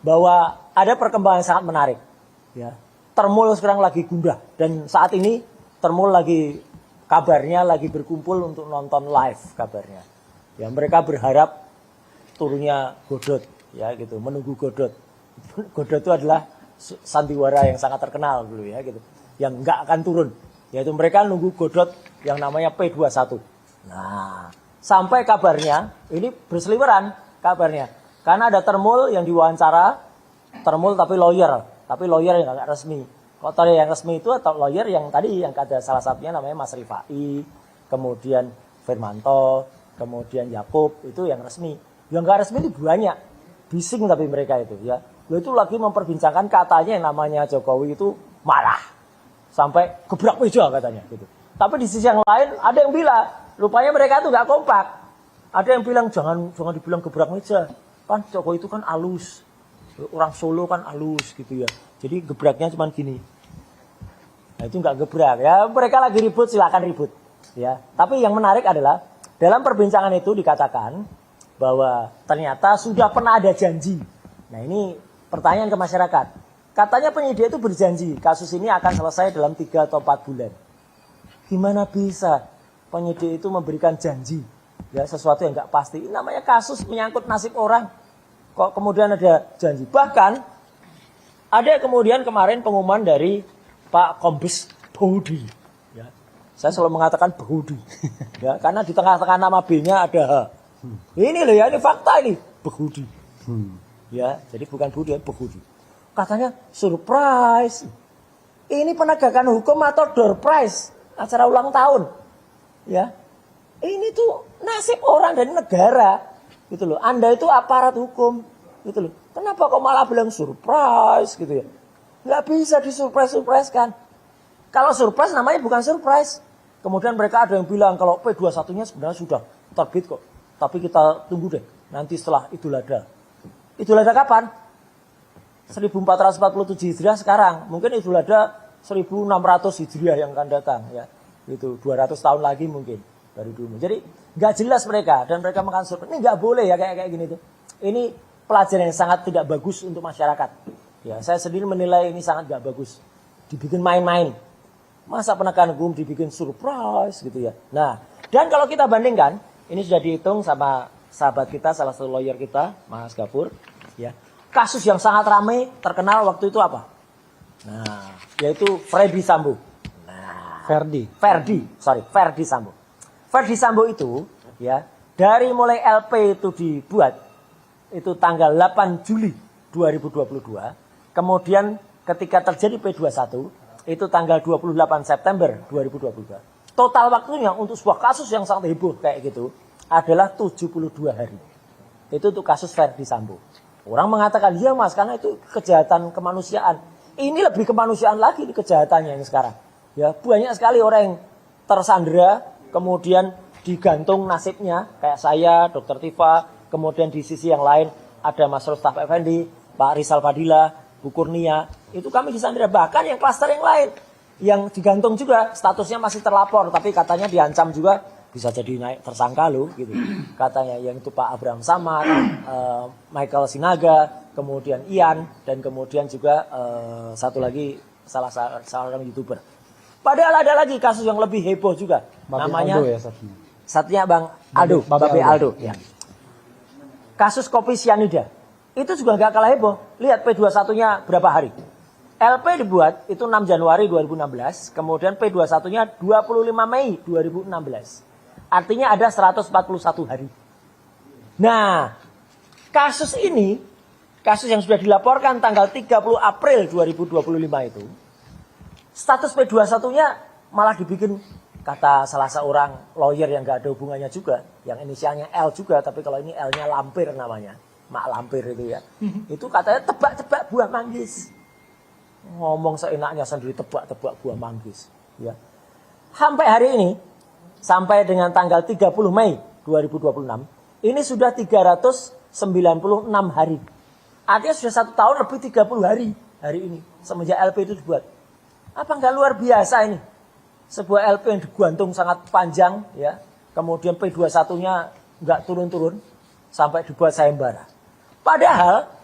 bahwa ada perkembangan yang sangat menarik. Ya, Termul sekarang lagi gundah dan saat ini Termul lagi kabarnya lagi berkumpul untuk nonton live kabarnya. Ya, mereka berharap turunnya Godot, ya gitu, menunggu Godot. Godot itu adalah sandiwara yang sangat terkenal dulu ya gitu, yang nggak akan turun. Yaitu mereka nunggu Godot yang namanya P21. Nah, sampai kabarnya ini berseliweran kabarnya, karena ada Termul yang diwawancara, Termul tapi lawyer yang nggak resmi. Kalau tadi yang resmi itu atau lawyer yang tadi yang ada salah satunya namanya Mas Rifai, kemudian Firmanto, kemudian Yakub, itu yang resmi. Yang nggak resmi itu banyak, bising tapi mereka itu ya. Itu lagi memperbincangkan katanya yang namanya Jokowi itu marah sampai gebrak meja katanya gitu. Tapi di sisi yang lain ada yang bilang rupanya mereka itu nggak kompak. Ada yang bilang jangan dibilang gebrak meja, kan Jokowi itu kan halus, orang Solo kan halus gitu ya. Jadi gebraknya cuma gini. Nah itu nggak gebrak ya. Mereka lagi ribut, silakan ribut ya. Tapi yang menarik adalah dalam perbincangan itu dikatakan bahwa ternyata sudah pernah ada janji. Nah ini pertanyaan ke masyarakat. Katanya penyidik itu berjanji kasus ini akan selesai dalam 3 atau 4 bulan. Gimana bisa penyidik itu memberikan janji ya sesuatu yang nggak pasti? Ini namanya kasus menyangkut nasib orang. Kok kemudian ada janji? Bahkan ada kemudian kemarin pengumuman dari Pak Kombes Budi. Ya. Saya selalu mengatakan Budi. Ya, karena di tengah-tengah nama B-nya ada H. Ini loh ya, ini fakta ini. Budi. Ya, jadi bukan Budi, ya, Budi. Katanya surprise. Ini penegakan hukum atau door prize acara ulang tahun. Ya. Ini tuh nasib orang dan negara. Gitu loh. Anda itu aparat hukum. Gitu loh. Kenapa kok malah bilang surprise gitu ya? Nggak bisa disurprise-surprisekan. Kalau surprise namanya bukan surprise. Kemudian mereka ada yang bilang kalau P21-nya sebenarnya sudah terbit kok. Tapi kita tunggu deh. Nanti setelah Idul Adha. Idul Adha kapan? 1447 Hijriah sekarang. Mungkin Idul Adha 1600 Hijriah yang akan datang. Ya. Itu 200 tahun lagi mungkin. Dari dulu. Jadi nggak jelas mereka. Dan mereka makan surprise. Ini nggak boleh ya kayak gini tuh. Ini pelajaran yang sangat tidak bagus untuk masyarakat. Ya, saya sendiri menilai ini sangat nggak bagus. Dibikin main-main. Masa penegakan hukum dibikin surprise gitu ya. Nah, dan kalau kita bandingkan, ini sudah dihitung sama sahabat kita, salah satu lawyer kita, Mas Gafur. Ya, kasus yang sangat ramai, terkenal waktu itu apa? Nah, yaitu Freddy Sambo. Nah, Ferdi Sambo. Ferdi Sambo itu, ya, dari mulai LP itu dibuat, itu tanggal 8 Juli 2022. Kemudian ketika terjadi P21, itu tanggal 28 September 2022. Total waktunya untuk sebuah kasus yang sangat heboh kayak gitu adalah 72 hari. Itu untuk kasus Ferdi Sambo. Orang mengatakan, iya mas, karena itu kejahatan kemanusiaan. Ini lebih kemanusiaan lagi di kejahatannya yang sekarang. Ya, banyak sekali orang yang tersandera, kemudian digantung nasibnya, kayak saya, Dr. Tifa. Kemudian di sisi yang lain ada Mas Rostaf Effendi, Pak Rizal Fadila, Bu Kurnia. Itu kami disandera. Bahkan yang klaster yang lain yang digantung juga statusnya masih terlapor, tapi katanya diancam juga bisa jadi naik tersangka loh gitu. Katanya yang itu Pak Abraham Samad, Michael Sinaga, kemudian Ian, dan kemudian juga satu lagi salah seorang YouTuber. Padahal ada lagi kasus yang lebih heboh juga. Namanya Aldo ya satunya. satunya Bang Aldo, Babe Aldo. Ya. Kasus kopi sianida. Itu juga nggak kalah heboh. Lihat P21-nya berapa hari. LP dibuat itu 6 Januari 2016, kemudian P21-nya 25 Mei 2016. Artinya ada 141 hari. Nah, kasus ini, kasus yang sudah dilaporkan tanggal 30 April 2025 itu, status P21-nya malah dibikin, kata salah seorang lawyer yang gak ada hubungannya juga, yang inisialnya L juga, tapi kalau ini L-nya Lampir namanya, Mak Lampir itu ya. Itu katanya tebak-tebak buah manggis. Ngomong seenaknya sendiri, tebak-tebak buah manggis. Ya. Sampai hari ini, sampai dengan tanggal 30 Mei 2026, ini sudah 396 hari. Artinya sudah 1 tahun lebih 30 hari ini, semenjak LP itu dibuat. Apa nggak luar biasa ini? Sebuah LP yang digantung sangat panjang, ya. Kemudian P21-nya nggak turun-turun sampai dibuat sayembara. Padahal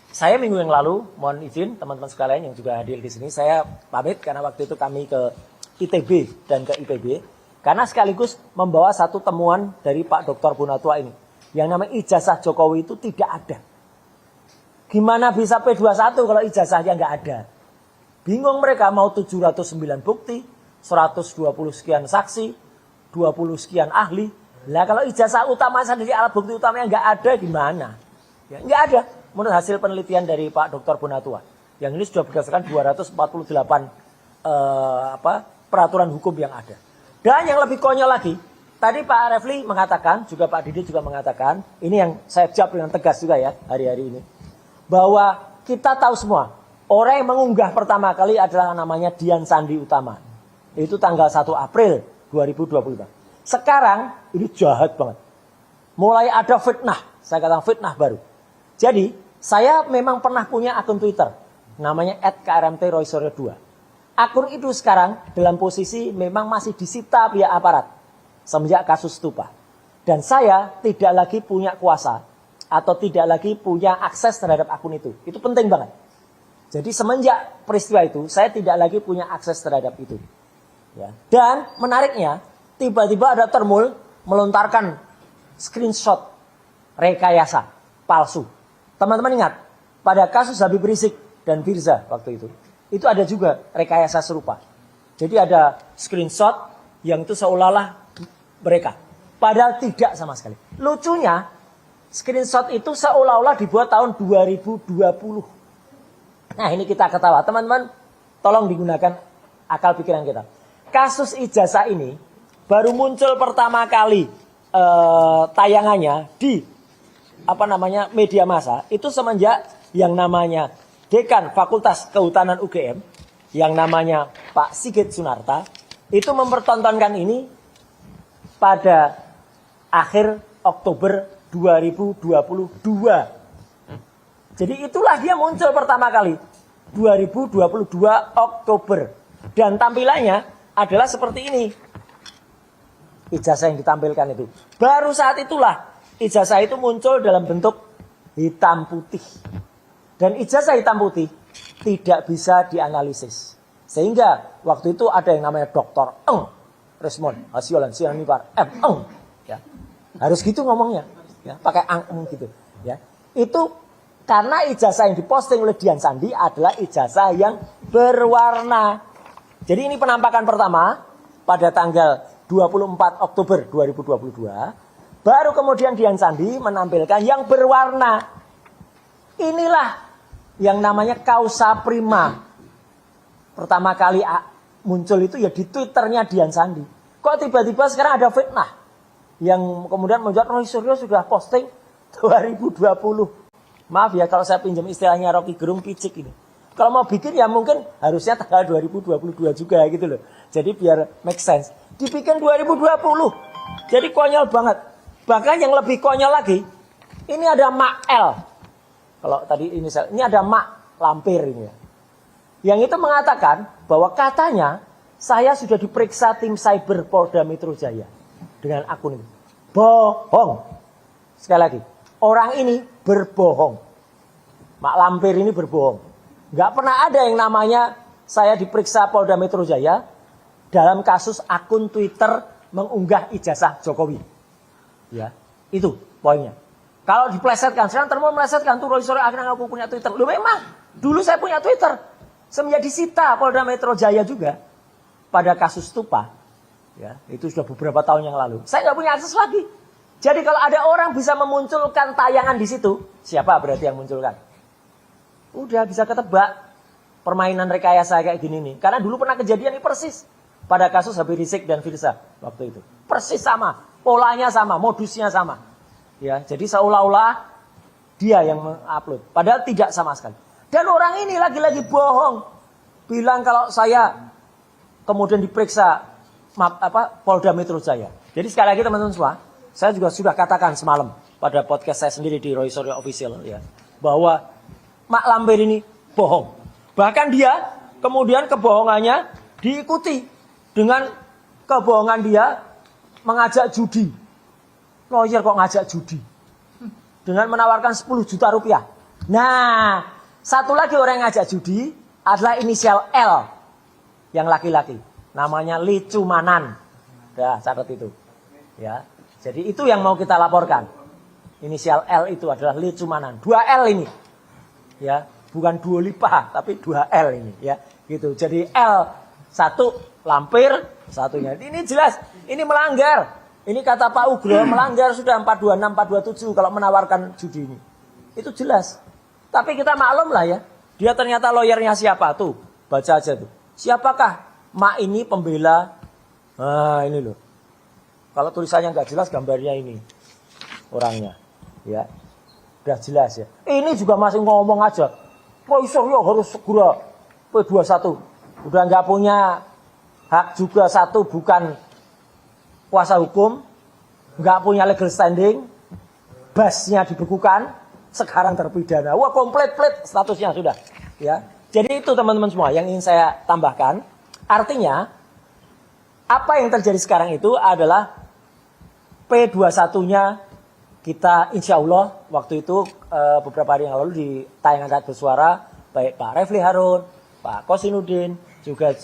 saya minggu yang lalu, mohon izin teman-teman sekalian yang juga hadir di sini, saya pamit karena waktu itu kami ke ITB dan ke IPB, karena sekaligus membawa satu temuan dari Pak Dr. Bonatua ini, yang namanya ijazah Jokowi itu tidak ada. Gimana bisa P21 kalau ijazahnya nggak ada? Bingung mereka, mau 709 bukti, 120 sekian saksi, 20 sekian ahli. Lah kalau ijazah utama sendiri, alat bukti utamanya nggak ada, gimana? Ya, nggak ada. Menurut hasil penelitian dari Pak Dr. Bonatua, yang ini sudah berdasarkan 248 peraturan hukum yang ada. Dan yang lebih konyol lagi, tadi Pak Refli mengatakan, juga Pak Didi juga mengatakan, ini yang saya jawab dengan tegas juga ya hari-hari ini, bahwa kita tahu semua, orang yang mengunggah pertama kali adalah namanya Dian Sandi Utama. Itu tanggal 1 April 2025. Sekarang ini jahat banget. Mulai ada fitnah, saya katakan fitnah baru. Jadi, saya memang pernah punya akun Twitter, namanya @krmtroysuryo2. Akun itu sekarang dalam posisi memang masih disita pihak aparat semenjak kasus Stupa. Dan saya tidak lagi punya kuasa atau tidak lagi punya akses terhadap akun itu. Itu penting banget. Jadi semenjak peristiwa itu, saya tidak lagi punya akses terhadap itu. Ya. Dan menariknya, tiba-tiba ada termul melontarkan screenshot rekayasa palsu. Teman-teman ingat, pada kasus Habib Rizik dan Firza waktu itu ada juga rekayasa serupa. Jadi ada screenshot yang itu seolah-olah mereka. Padahal tidak sama sekali. Lucunya, screenshot itu seolah-olah dibuat tahun 2020. Nah ini kita ketawa. Teman-teman, tolong digunakan akal pikiran kita. Kasus ijazah ini baru muncul pertama kali tayangannya di media massa itu semenjak yang namanya Dekan Fakultas Kehutanan UGM yang namanya Pak Sigit Sunarta itu mempertontonkan ini pada akhir Oktober 2022. Jadi itulah dia muncul pertama kali 2022 Oktober dan tampilannya adalah seperti ini. Ijazah yang ditampilkan itu. Baru saat itulah ijazah itu muncul dalam bentuk hitam putih. Dan ijazah hitam putih tidak bisa dianalisis. Sehingga waktu itu ada yang namanya Dr. Eng Resmond Hasiolan Sianipar M. Ya. Harus gitu ngomongnya. Ya, pakai ang gitu. Ya. Itu karena ijazah yang diposting oleh Dian Sandi adalah ijazah yang berwarna. Jadi ini penampakan pertama pada tanggal 24 Oktober 2022. Baru kemudian Dian Sandi menampilkan yang berwarna. Inilah yang namanya kausa prima. Pertama kali muncul itu ya di Twitternya Dian Sandi. Kok tiba-tiba sekarang ada fitnah. Yang kemudian membuat Roy Suryo sudah posting 2020. Maaf ya kalau saya pinjam istilahnya Rocky Gerung picik ini. Kalau mau bikin ya mungkin harusnya tanggal 2022 juga gitu loh. Jadi biar make sense. Dibikin 2020. Jadi konyol banget. Bahkan yang lebih konyol lagi, ini ada Mak L. Kalau tadi ini ada Mak Lampir ini ya. Yang itu mengatakan bahwa katanya saya sudah diperiksa tim cyber Polda Metro Jaya dengan akun ini. Bohong. Sekali lagi, orang ini berbohong. Mak Lampir ini berbohong. Nggak pernah ada yang namanya saya diperiksa Polda Metro Jaya dalam kasus akun Twitter mengunggah ijazah Jokowi. Ya, itu poinnya. Kalau diplesetkan, sekarang terus melesetkan tuh Roy Suryo akhirnya ngaku punya Twitter. Loh memang, dulu saya punya Twitter. Semenjak disita Polda Metro Jaya juga pada kasus Stupa. Ya, itu sudah beberapa tahun yang lalu. Saya nggak punya akses lagi. Jadi kalau ada orang bisa memunculkan tayangan di situ, siapa berarti yang munculkan? Udah bisa ketebak permainan rekayasa kayak gini nih. Karena dulu pernah kejadian ini persis pada kasus Habib Rizik dan Firza waktu itu. Persis sama, polanya sama, modusnya sama. Ya, jadi seolah-olah dia yang mengupload, padahal tidak sama sekali. Dan orang ini lagi-lagi bohong, bilang kalau saya kemudian diperiksa Polda Metro Jaya. Jadi sekali lagi teman-teman semua, saya juga sudah katakan semalam pada podcast saya sendiri di Roy Suryo Official ya, bahwa Mak Lampir ini bohong. Bahkan dia kemudian kebohongannya diikuti dengan kebohongan dia mengajak judi. Lawyer kok ngajak judi dengan menawarkan 10 juta rupiah. Nah, satu lagi orang yang ngajak judi adalah inisial L yang laki-laki. Namanya Licumanan. Dah, catat itu. Ya. Jadi itu yang mau kita laporkan. Inisial L itu adalah Licumanan. 2 L ini. Ya, bukan Duolipa tapi 2 L ini ya. Gitu. Jadi L 1 Lampir, satunya. Ini jelas, ini melanggar. Ini kata Pak Ugro melanggar sudah 426, 427 kalau menawarkan judi ini. Itu jelas. Tapi kita maklum lah ya. Dia ternyata lawyernya siapa tuh? Baca aja tuh. Siapakah Mak ini pembela? Nah ini loh. Kalau tulisannya nggak jelas gambarnya ini. Orangnya. Ya. Udah jelas ya. Ini juga masih ngomong aja. Roy Suryo harus segera P21. Udah nggak punya hak juga satu, bukan kuasa hukum, nggak punya legal standing, basnya dibekukan, sekarang terpidana. Wah komplit statusnya sudah. Ya, jadi itu teman-teman semua yang ingin saya tambahkan. Artinya apa yang terjadi sekarang itu adalah P21-nya kita insya Allah waktu itu beberapa hari yang lalu di tayangan Rakyat Bersuara baik Pak Refli Harun, Pak Kosinudin, juga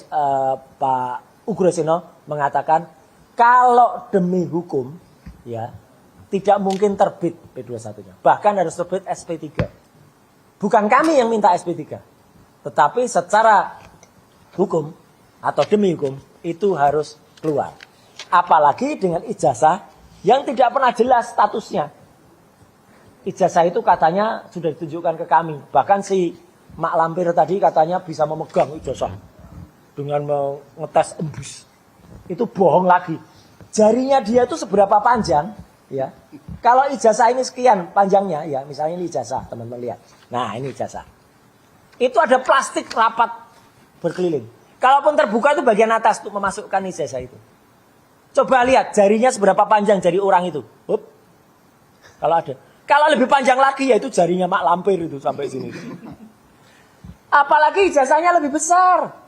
Pak Ugroseno mengatakan kalau demi hukum ya tidak mungkin terbit P21-nya. Bahkan harus terbit SP3. Bukan kami yang minta SP3. Tetapi secara hukum atau demi hukum itu harus keluar. Apalagi dengan ijazah yang tidak pernah jelas statusnya. Ijazah itu katanya sudah ditunjukkan ke kami. Bahkan si Mak Lampir tadi katanya bisa memegang ijazah dengan mengetes embus. Itu bohong lagi. Jarinya dia itu seberapa panjang, ya. Kalau ijazah ini sekian panjangnya, ya, misalnya ini ijazah, teman-teman lihat. Nah, ini ijazah. Itu ada plastik rapat berkeliling. Kalaupun terbuka itu bagian atas untuk memasukkan ijazah itu. Coba lihat jarinya seberapa panjang jari orang itu. Hup. Kalau ada. Kalau lebih panjang lagi ya itu jarinya Mak Lampir itu sampai sini. Apalagi ijazahnya lebih besar.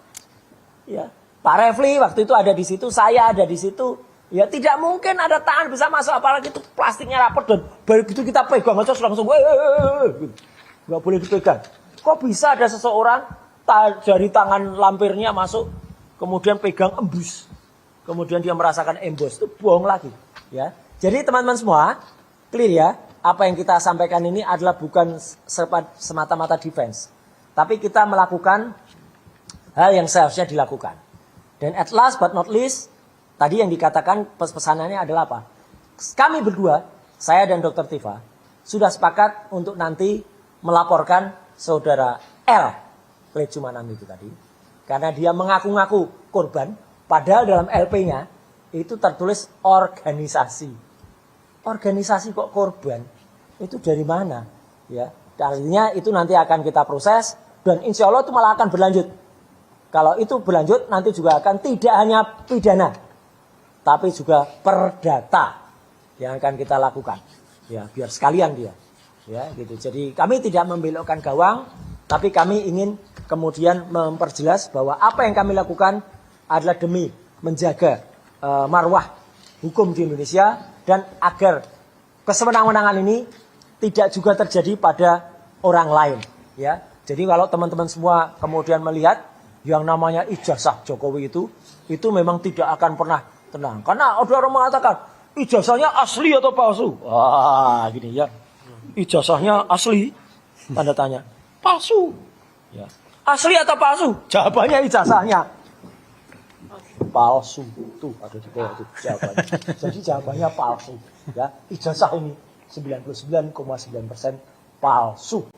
Ya. Pak Refli waktu itu ada di situ, saya ada di situ. Ya tidak mungkin ada tangan bisa masuk, apalagi itu plastiknya rapat dan begitu kita pegang aja langsung nggak boleh dipegang. Kok bisa ada seseorang jari tangan Lampirnya masuk kemudian pegang embus, kemudian dia merasakan embos, itu bohong lagi. Ya, jadi teman-teman semua clear ya, apa yang kita sampaikan ini adalah bukan semata-mata defense, tapi kita melakukan hal yang seharusnya dilakukan. Dan at last but not least, tadi yang dikatakan pesanannya adalah apa? Kami berdua, saya dan Dr. Tifa, sudah sepakat untuk nanti melaporkan saudara L. Lecumanan itu tadi. Karena dia mengaku-ngaku korban, padahal dalam LP-nya itu tertulis organisasi. Organisasi kok korban? Itu dari mana? Ya, artinya itu nanti akan kita proses dan insya Allah itu malah akan berlanjut. Kalau itu berlanjut nanti juga akan tidak hanya pidana, tapi juga perdata yang akan kita lakukan. Ya, biar sekalian dia. Ya, gitu. Jadi kami tidak membelokkan gawang, tapi kami ingin kemudian memperjelas bahwa apa yang kami lakukan adalah demi menjaga marwah hukum di Indonesia dan agar kesewenang-wenangan ini tidak juga terjadi pada orang lain. Ya, jadi kalau teman-teman semua kemudian melihat yang namanya ijazah Jokowi itu memang tidak akan pernah tenang. Karena ada orang mengatakan ijazahnya asli atau palsu. Wah, gini ya. Ijazahnya asli, tanda tanya. Palsu. Ya. Asli atau palsu? Jawabannya ijazahnya palsu. Tuh ada di bawah tuh jawabannya. Jadi jawabannya palsu. Ya, ijazah ini 99,9% palsu.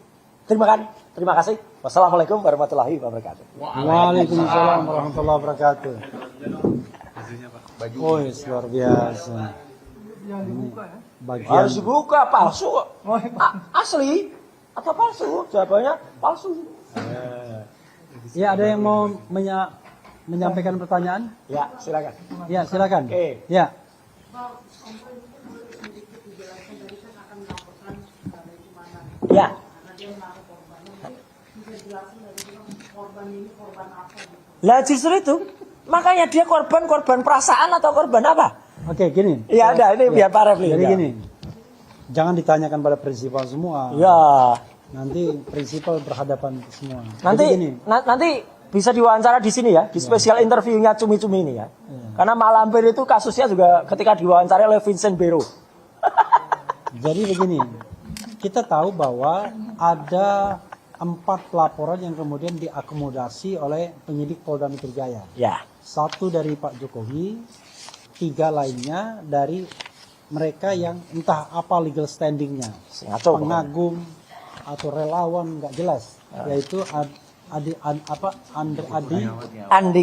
Terima kasih. Wassalamualaikum warahmatullahi wabarakatuh. Waalaikumsalam warahmatullahi wabarakatuh. Oh, luar biasa. Ini bagian Harus dibuka, palsu. Asli atau palsu? Jawabannya palsu. Ya, ada yang mau menyampaikan pertanyaan? Ya, silakan. Ya, silakan. Oke. Ya. Ya. Lah justru itu, makanya dia korban perasaan atau korban apa? Oke, gini. Ya ada, ini biar Pak Refli. Jadi Ya. gini. Jangan ditanyakan pada prinsipal semua. Ya. Nanti prinsipal berhadapan semua. Nanti Jadi gini. nanti bisa diwawancara di sini ya, di spesial interviewnya Cumi-Cumi ini ya. Karena Mak Lampir itu kasusnya juga ketika diwawancara oleh Vincent Bero. Jadi begini, kita tahu bahwa ada 4 laporan yang kemudian diakomodasi oleh penyidik Polda Metro Jaya. Ya. 1 dari Pak Jokowi, 3 lainnya dari mereka yang entah apa legal standingnya, Ngaco. pengagum atau relawan nggak jelas, yaitu Andi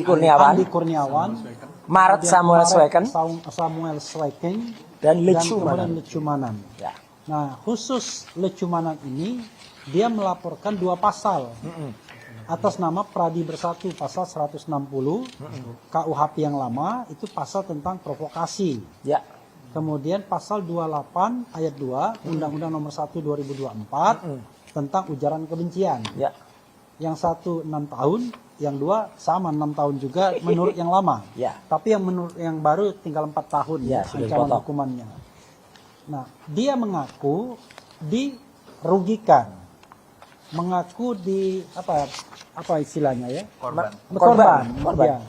Kurniawan, Andi Kurniawan, Maret Samuel Sweken, Samuel Sweken, dan kemudian Lecumanan. Lecumanan. Ya. Nah, khusus Lecumanan ini dia melaporkan 2 pasal atas nama Pradi Bersatu, pasal 160 KUHP yang lama itu pasal tentang provokasi. Ya. Kemudian pasal 28 ayat 2 Undang-Undang Nomor 1 2024 tentang ujaran kebencian. Ya. Yang 1 6 tahun, yang 2 sama 6 tahun juga menurut yang lama. Ya. Tapi yang menurut yang baru tinggal 4 tahun Ya, sudah ancaman dipotong. hukumannya. Nah, dia mengaku dirugikan. Mengaku apa istilahnya ya? Korban. Ya.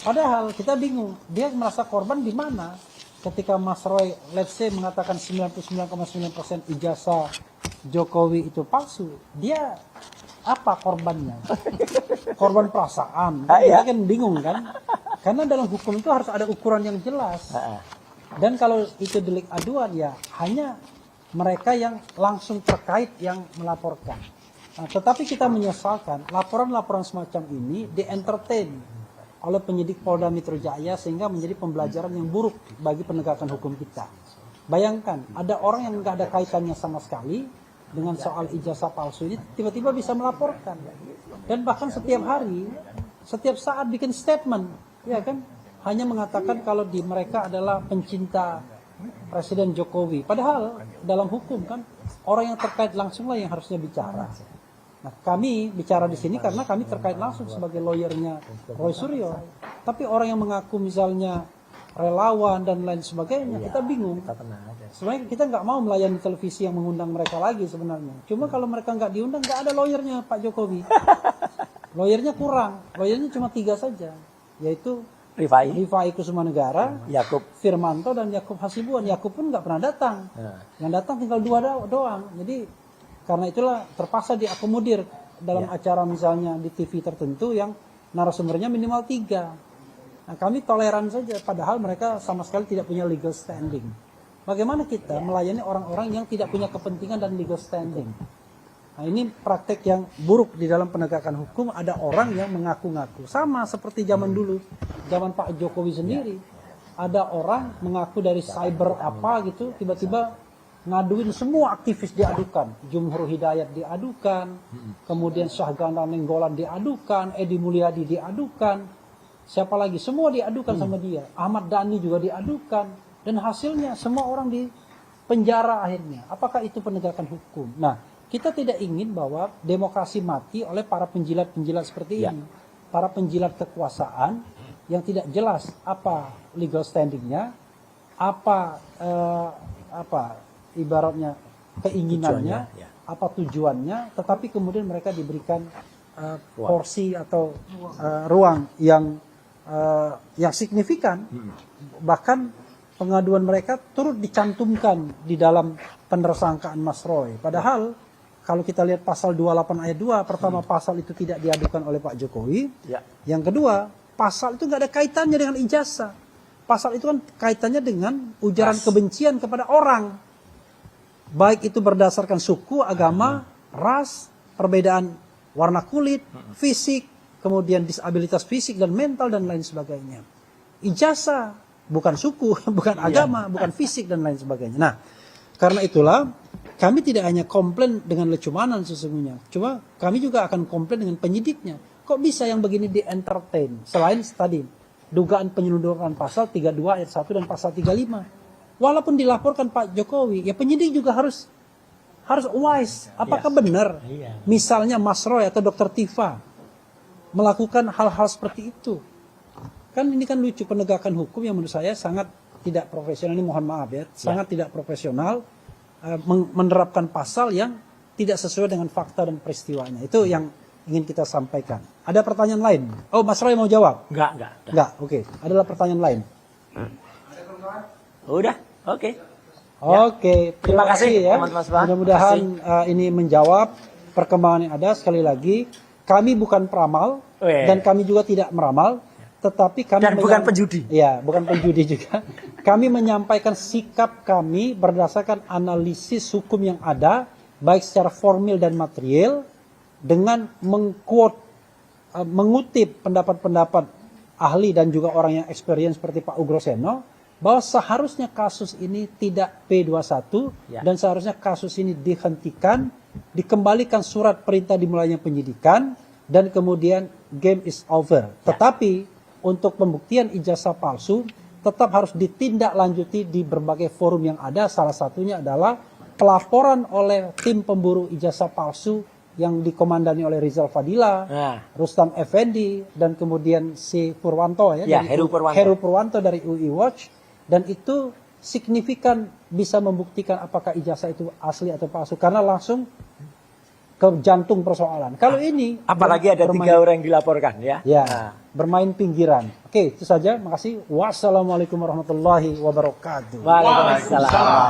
Padahal kita bingung, dia merasa korban di mana? Ketika Mas Roy, let's say mengatakan 99,9% ijazah Jokowi itu palsu, dia apa korbannya? Korban perasaan. Iya. Kita kan bingung kan? Karena dalam hukum itu harus ada ukuran yang jelas. Dan kalau itu delik aduan ya hanya mereka yang langsung terkait yang melaporkan. Nah, tetapi kita menyesalkan laporan-laporan semacam ini di-entertain oleh penyidik Polda Metro Jaya sehingga menjadi pembelajaran yang buruk bagi penegakan hukum kita. Bayangkan, ada orang yang nggak ada kaitannya sama sekali dengan soal ijazah palsu ini tiba-tiba bisa melaporkan. Dan bahkan setiap hari, setiap saat bikin statement, ya kan? Hanya mengatakan kalau di mereka adalah pencinta Presiden Jokowi. Padahal dalam hukum kan orang yang terkait langsunglah yang harusnya bicara. Nah, kami bicara di sini karena kami terkait langsung sebagai lawyernya Roy Suryo. Tapi orang yang mengaku misalnya relawan dan lain sebagainya, kita bingung. Sebenarnya kita nggak mau melayani televisi yang mengundang mereka lagi sebenarnya. Cuma kalau mereka nggak diundang, nggak ada lawyernya Pak Jokowi. Lawyernya kurang, lawyernya cuma 3 saja, yaitu Rifai Kusumanegara, Yakub Firmanto dan Yakub Hasibuan. Yakub pun nggak pernah datang. Yang datang tinggal 2 doang. Jadi karena itulah terpaksa diakomodir dalam acara misalnya di TV tertentu yang narasumbernya minimal 3. Nah, kami toleran saja padahal mereka sama sekali tidak punya legal standing. Bagaimana kita melayani orang-orang yang tidak punya kepentingan dan legal standing? Nah, ini praktek yang buruk di dalam penegakan hukum. Ada orang yang mengaku-ngaku sama seperti zaman dulu, zaman Pak Jokowi sendiri. Ada orang mengaku dari cyber apa gitu, tiba-tiba ngaduin semua aktivis diadukan. Jumhur Hidayat diadukan, kemudian Syahganda Nenggolan diadukan, Edi Mulyadi diadukan, siapa lagi? Semua diadukan sama dia. Ahmad Dhani juga diadukan, dan hasilnya semua orang di penjara akhirnya. Apakah itu penegakan hukum? Nah, kita tidak ingin bahwa demokrasi mati oleh para penjilat-penjilat seperti ini. Para penjilat kekuasaan yang tidak jelas apa legal standingnya, apa ibaratnya keinginannya, Tujuannya, ya. apa tujuannya, tetapi kemudian mereka diberikan porsi atau ruang yang signifikan. Bahkan pengaduan mereka turut dicantumkan di dalam penersangkaan Mas Roy. Padahal kalau kita lihat pasal 28 ayat 2, pertama pasal itu tidak diadukan oleh Pak Jokowi. Ya. Yang kedua, pasal itu nggak ada kaitannya dengan ijazah. Pasal itu kan kaitannya dengan ujaran kebencian kepada orang. Baik itu berdasarkan suku, agama, ras, perbedaan warna kulit, fisik, kemudian disabilitas fisik dan mental dan lain sebagainya. Ijazah bukan suku, bukan agama, bukan fisik dan lain sebagainya. Nah, karena itulah kami tidak hanya komplain dengan lecumanan sesungguhnya. Cuma kami juga akan komplain dengan penyidiknya. Kok bisa yang begini di-entertain? Selain tadi, dugaan penyelundupan pasal 32 ayat 1 dan pasal 35. Walaupun dilaporkan Pak Jokowi, ya penyidik juga harus wise. Apakah benar misalnya Mas Roy atau Dr. Tifa melakukan hal-hal seperti itu? Kan ini kan lucu, penegakan hukum yang menurut saya sangat tidak profesional. Ini mohon maaf ya, sangat tidak profesional menerapkan pasal yang tidak sesuai dengan fakta dan peristiwanya. Itu yang ingin kita sampaikan. Ada pertanyaan lain? Oh, Mas Roy mau jawab? Enggak. Oke. Adalah pertanyaan lain. Udah, oke. Oke, terima kasih ya. teman-teman semua. Mudah-mudahan ini menjawab perkembangan yang ada. Sekali lagi, kami bukan peramal dan kami juga tidak meramal, tetapi kami Dan bukan penjudi. Ya, bukan penjudi juga. Kami menyampaikan sikap kami berdasarkan analisis hukum yang ada, baik secara formil dan material, dengan mengutip pendapat-pendapat ahli dan juga orang yang experience seperti Pak Ugroseno, bahwa seharusnya kasus ini tidak P21 dan seharusnya kasus ini dihentikan, dikembalikan surat perintah dimulainya penyidikan, dan kemudian game is over. Tetapi untuk pembuktian ijazah palsu tetap harus ditindaklanjuti di berbagai forum yang ada. Salah satunya adalah pelaporan oleh tim pemburu ijazah palsu yang dikomandani oleh Rizal Fadila, Rustam Effendi, dan kemudian si Purwanto dari Heru Purwanto dari UI Watch. Dan itu signifikan bisa membuktikan apakah ijazah itu asli atau palsu, karena langsung ke jantung persoalan. Kalau ini apalagi ada 3 orang yang dilaporkan ya. Bermain pinggiran. Oke, itu saja. Makasih. Wassalamualaikum warahmatullahi wabarakatuh. Waalaikumsalam.